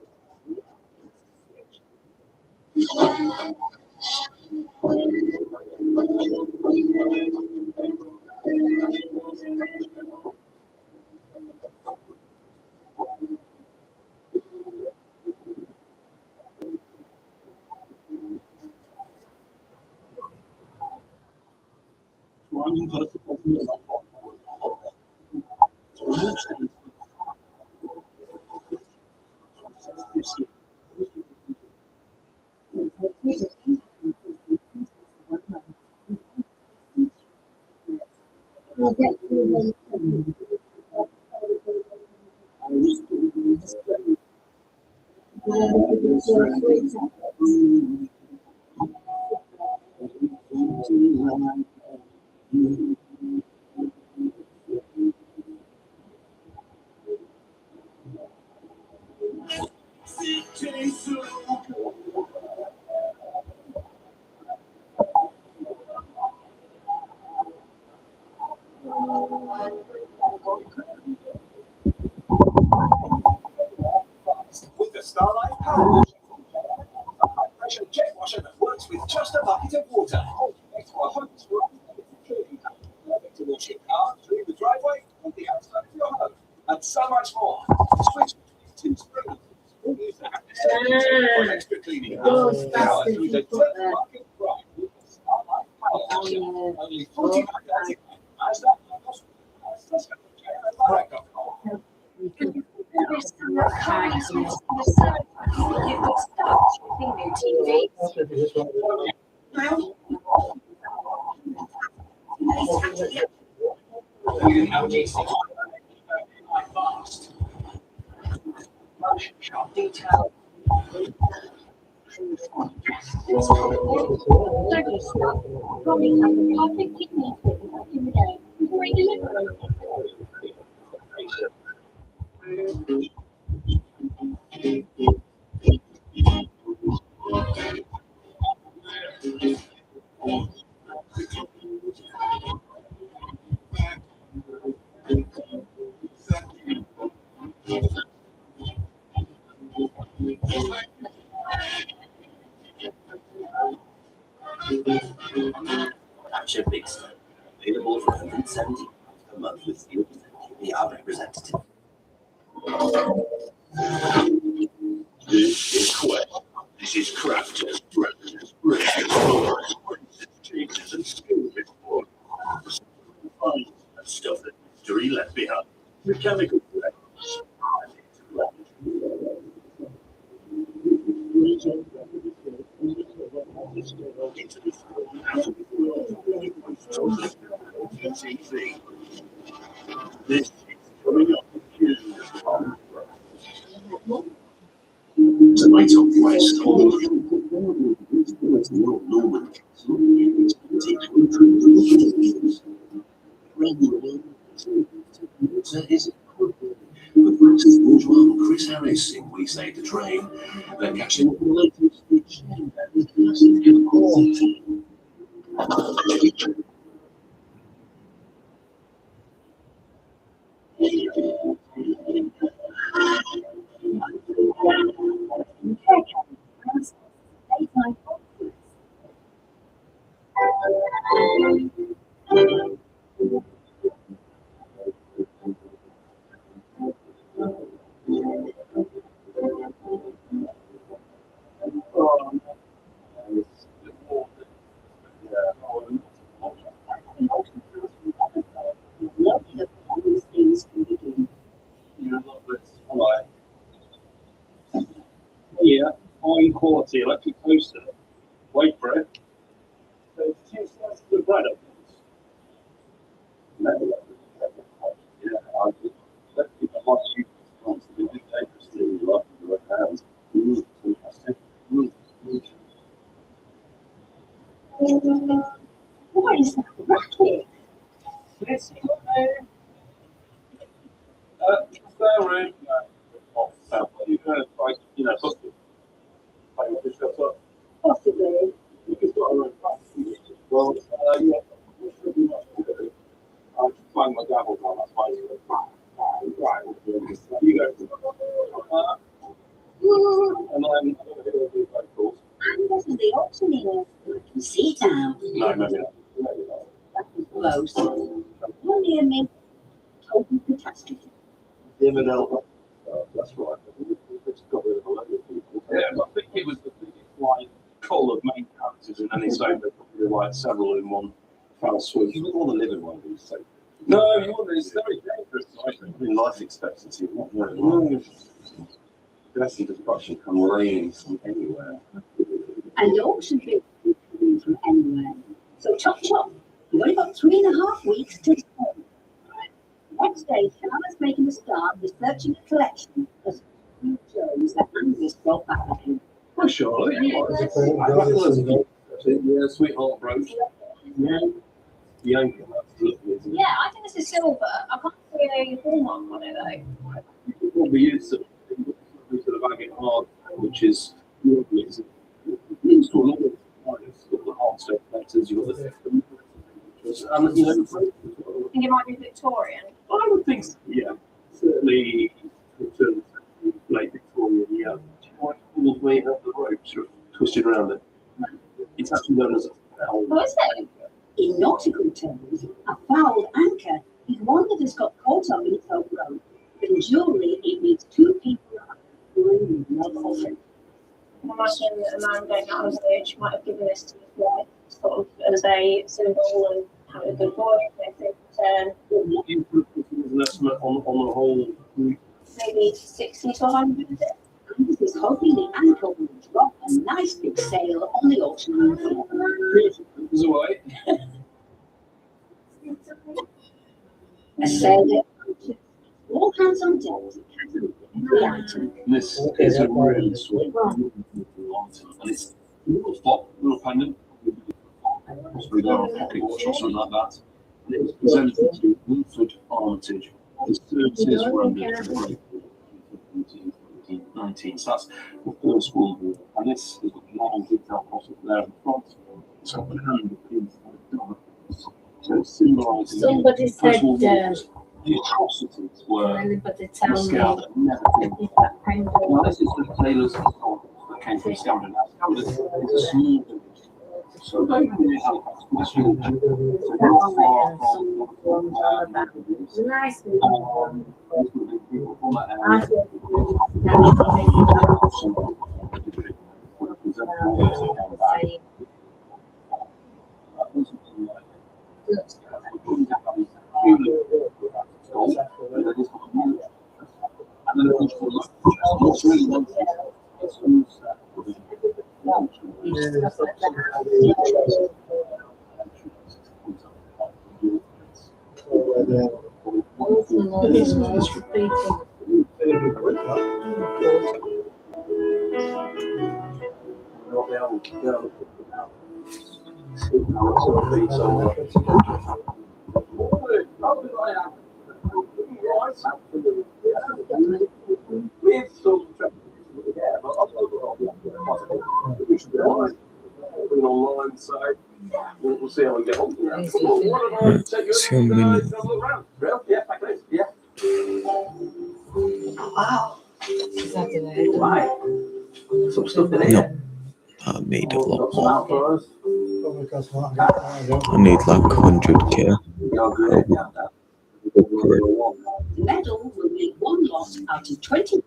With the Starlight Power Washer. A high-pressure jet washer that works with just a bucket of water. Next to a hose for perfect to wash your car through the driveway and the outside of your home. And so much more. Switch between 2 screws. Or use the for extra cleaning. Power through the market price with the Starlight Power Washer. Only £49.99. As that Sharp detail. Probably have the perfect technique for the day before I deliver. That's your big stuff. Available for £170 per month with 0% APR representative. This is Quest. This is Crafters, Breakfast, cheeses and skills before. Stuff that history left behind. Mechanical weapons. This is coming up Tomato Quest. Norman. The British bourgeois Chris Harris in We Save the Train. They're catching the latest speech. Yeah, fine quality electric toaster. Wait for it. So it's 2 slices of bread up. Yeah, I think I want you to be big papers to love the hands. Fantastic. What is that racket? Yes, spare room. You know, Possibly. it's got a room. Well, yeah. I find my gavel down. That's why you right. You go. And then And this is the auctioneer. I can see it now. no, maybe not. That was close. One near me. Total catastrophe. That's right. It's got rid of a load of people. Yeah, I think it was the biggest like cull of main characters in any soap. They probably like several in one foul swoop. You wouldn't want to live in one of these. So No, you wouldn't. It's very dangerous. I think. in life expectancy, not very long. Gas and destruction come raining from anywhere. And auction people from anywhere. So chop chop. You've only got 3.5 weeks to sell. Next day, Charlotte's making a start researching a collection of shows that Angus brought back with him. Well, Charlotte, yeah, sweetheart brooch. Yeah, Yankee. Yeah, I think this is silver. I can't see a hallmark on it though. It probably is sort of agate hard, which is it's used to a lot of clients. You've got the hard stuff letters, you've got the and you know, I think it might be Victorian. I would think so, yeah. Certainly return to late Victorian, yeah. Quite all the way up the rope, sort of twisted around it. It's actually known as a foul. Oh, is it? In nautical terms, a fouled anchor is one that has got caught up in its own rope. In jewellery, it means two people who are in love often. I imagine that a man going out on a voyage might have given this to his wife, sort of as a symbol and having a good voyage, I think. What do you put as an estimate on the whole group? Maybe 60 to 100. Angus is hoping the anchor will drop a nice big sale on the auction room. There's a way. A sale day. All hands on deck to catalog every item. This is a really sweet item, and it's a little fob, a little pendant. Possibly there on a pocket watch or something like that. And it was presented to Wilford Armitage. The services were under the 1919. So that's the First World War. And this is a long detail crossover there in front. It's got the hand inside the door. So it symbolises Somebody said the atrocities were anybody tell me scaled at never been. Now this is the tailor's that came from Scandinavia. It's a small village. So they Nice. Online, so we'll see how we get on. Right, so many. Yeah, back there. Yeah. Wow. Right. Some stuff in No, here. I need a lot Some more. out for us. I need like 100k. You're great, yeah. The medal will make one lot out of 20.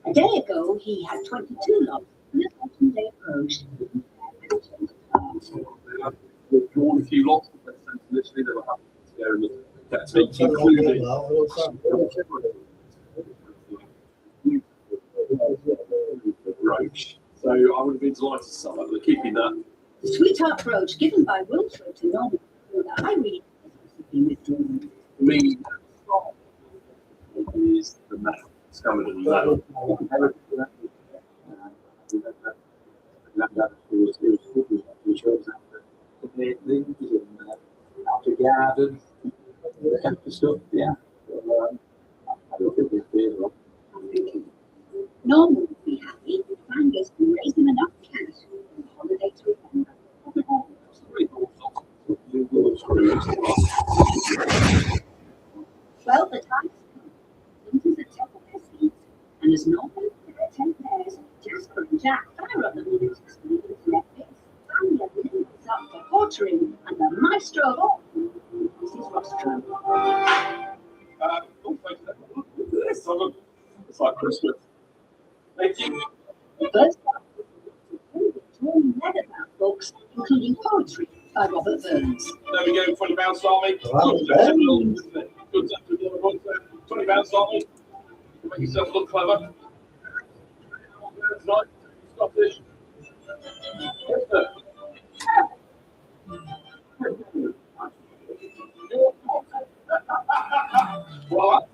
A day ago, he had 22 lots. And the second day approached. We've drawn a few lots, but initially they were happy to go and look at it, including brooch. So I would have been delighted to sell that, but keeping that. The sweetheart brooch given by Wilfred to Norman that I really have been withdrawn. For me, is the metal. It's coming in the metal. After garden, that kind of stuff, yeah. I don't think they're fair, though. Norman would be happy if Angus can raise him enough cash for the holiday to remember. Well, the time's come. Hunters are top of their seats, and as Norman for their 10 pairs, Jasper and Jack fire up the music screen to let this family of limits up for portering and the maestro of all. This is Rostrum. It's like Christmas. Thank you. The first up is torn leatherbound books, including poetry by Robert Burns. There we go, £20 start me. Good to have £20 start me. Make yourself look clever. Tonight, Scottish. Well,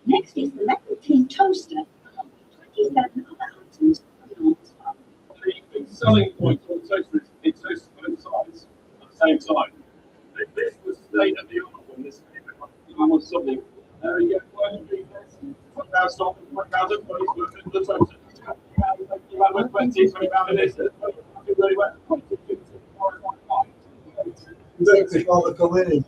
Next is the Metal Tin Toaster, along with 27 other items from Norman's farm. The selling point on toaster is it toasts both sides at the same time. If this was state of the art when this was something, there you go, £20 stop, £20 at 20 for the toaster. You had with 20, £20 in this, really well. Before they come in.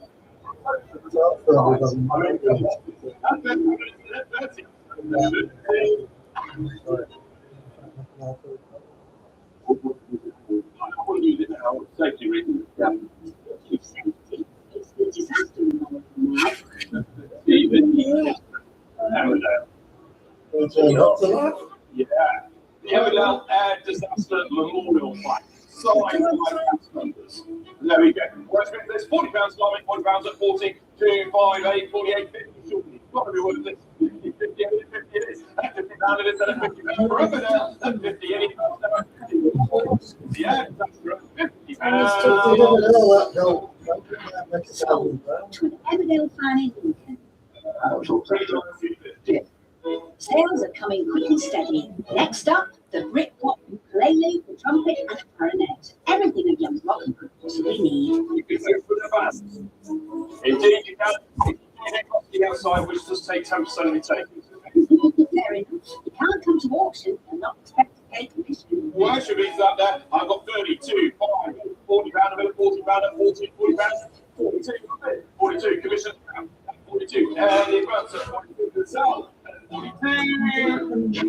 Safety reasons. It's the disaster involved now. Yeah. The Emmerdale Air Disaster Memorial Plaque. Signed by cast members. There we go. Westminster, there's £40 starting, £40 at 40, 2, 5, 8, 48, 50. Surely, got to be worth this. 50, 50, 50 it is. At £50 it is, and at £50 for Emmerdale. At 50, any yeah, that's right. £50. To an Emmerdale fan in Lincoln. Sales are coming quick and steady. Next up, the Britpop ukulele, the trumpet, and a clarinet. Everything a young rock and could possibly need. Indeed, you can. If you get the outside, which does take 10% of your take. Fair enough. You can't come to auction and not expect to pay commission. Well, I should be that there. I've got 32, 5, £40 a minute, £40 at 40, £40. 42, commission 42, and the advance at 42, the sell at 42.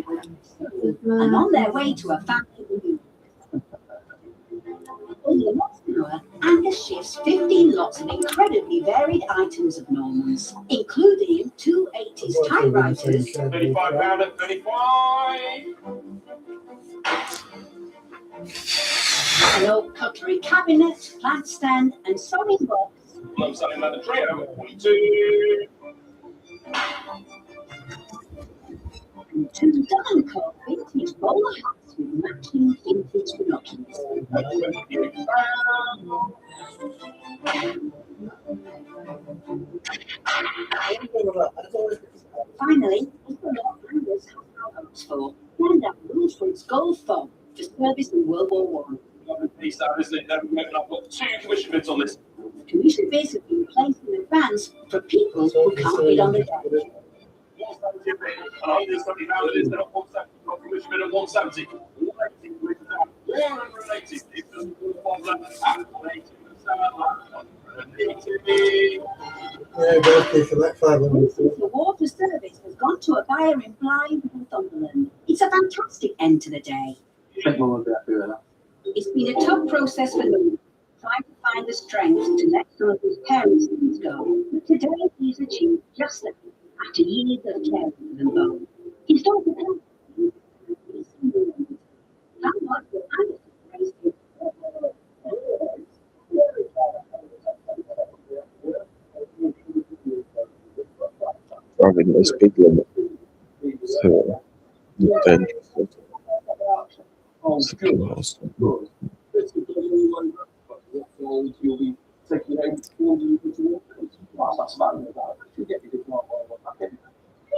And on their way to a family reunion. Only a month hour, Angus shifts 15 lots of incredibly varied items of Normans, including two 80s typewriters, £35 at 35. an oak cutlery cabinet, plant stand, and sewing box. Low selling leather trio at 42. And two Duncan vintage bowler hats with matching vintage binoculars. Finally, it's the lot Angus has now hopes for. And that rules for its gold fob for service in World War I. Piece out, isn't it? I've got 2 commission bids on this. Commission bids have been placed in advance for people who can't bid on the day. And I just something now that is now 170. Got commission bid at 170. 180. It doesn't go on that. 180. Yeah, birthday for that 500. The water service has gone to a buyer in Blythe, Northumberland. It's a fantastic end to the day. It's been a tough process for Louis, trying to find the strength to let some of his parents' things go. But today he's achieved just that after years of caring for them both. His daughter how much will Angus raise him? Driving the speed limit. So, not dangerous. That's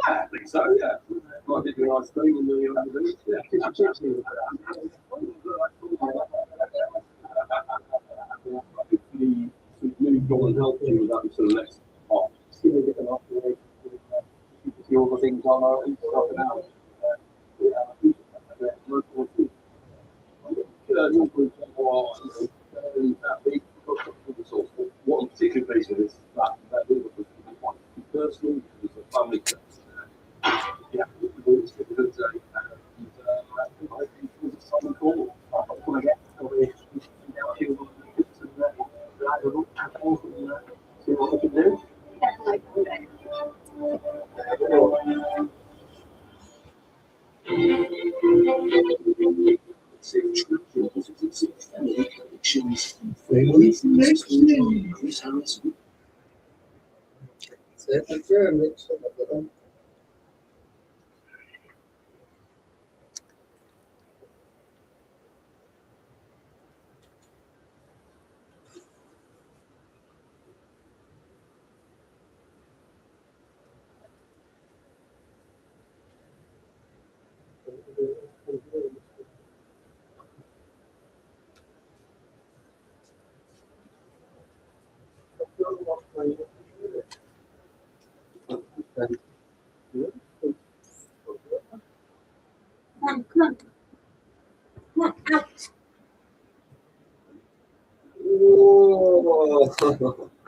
I think so, yeah. Might be doing ice cream and doing go and help you with that until the next part. See you get enough to see all the things on and stuff out. One particular piece of this that was quite personal, it was a family trip. Yeah, it was a good day. I think it was a summer call. I want to get see what we can do.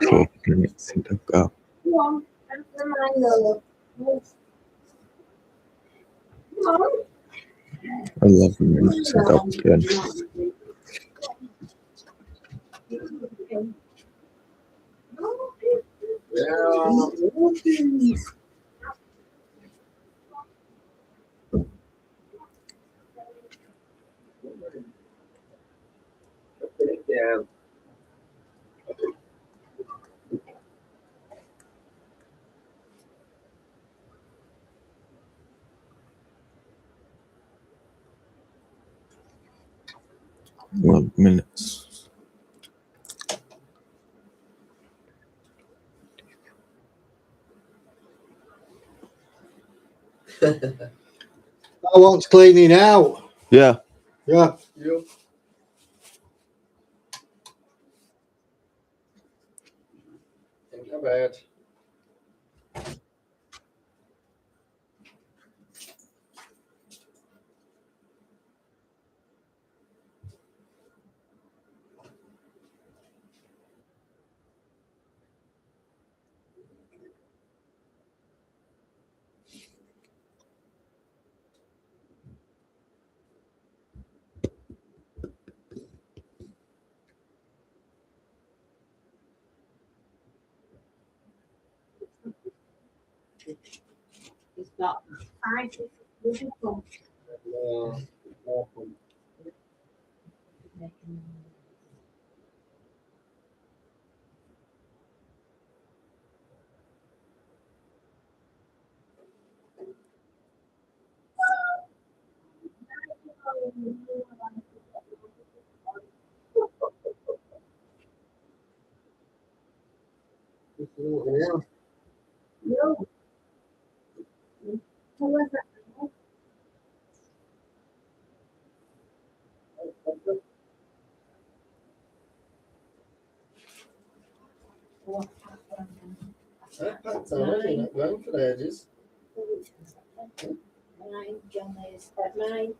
Cool. Minutes into go. I love the minutes to go again. Yeah. 1 minutes. That one's cleaning out. Yeah. Yeah. Yep. Not bad. It's got 5 different pumps. No. Who was that? That's already not grown for ages. Mine, John is mine.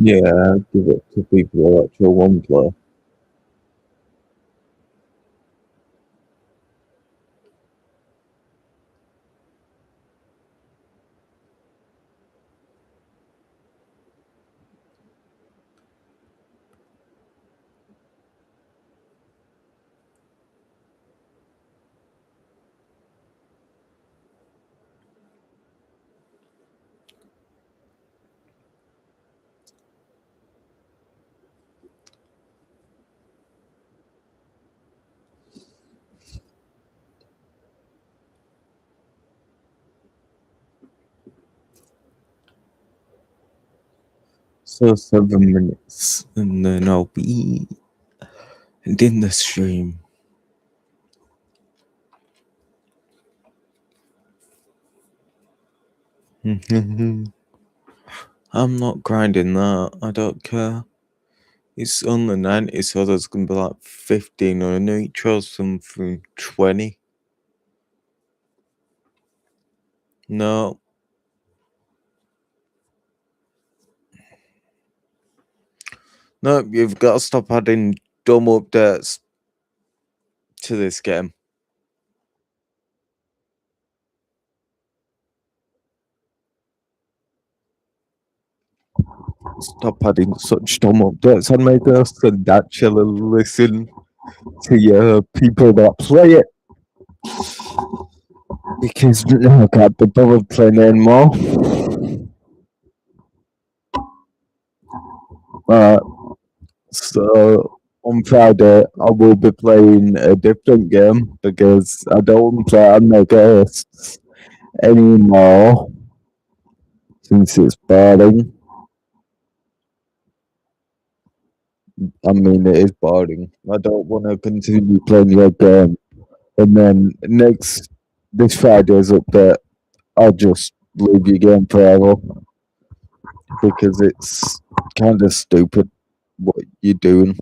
Yeah, give it to people who actually want to play. So 7 minutes, and then I'll be ending the stream. I'm not grinding that. I don't care. It's only 90, so there's gonna be like 15 on each or something. 20. No. No, you've got to stop adding dumb updates to this game. Stop adding such dumb updates and make us actually listen to your people that play it. Because I can't be bothered playing anymore. So on Friday I will be playing a different game because I don't play Animal Ghosts anymore since it's boring. I mean, it is boring. I don't want to continue playing your game. And then this Friday's update, I'll just leave your game forever. Because it's kind of stupid what you're doing.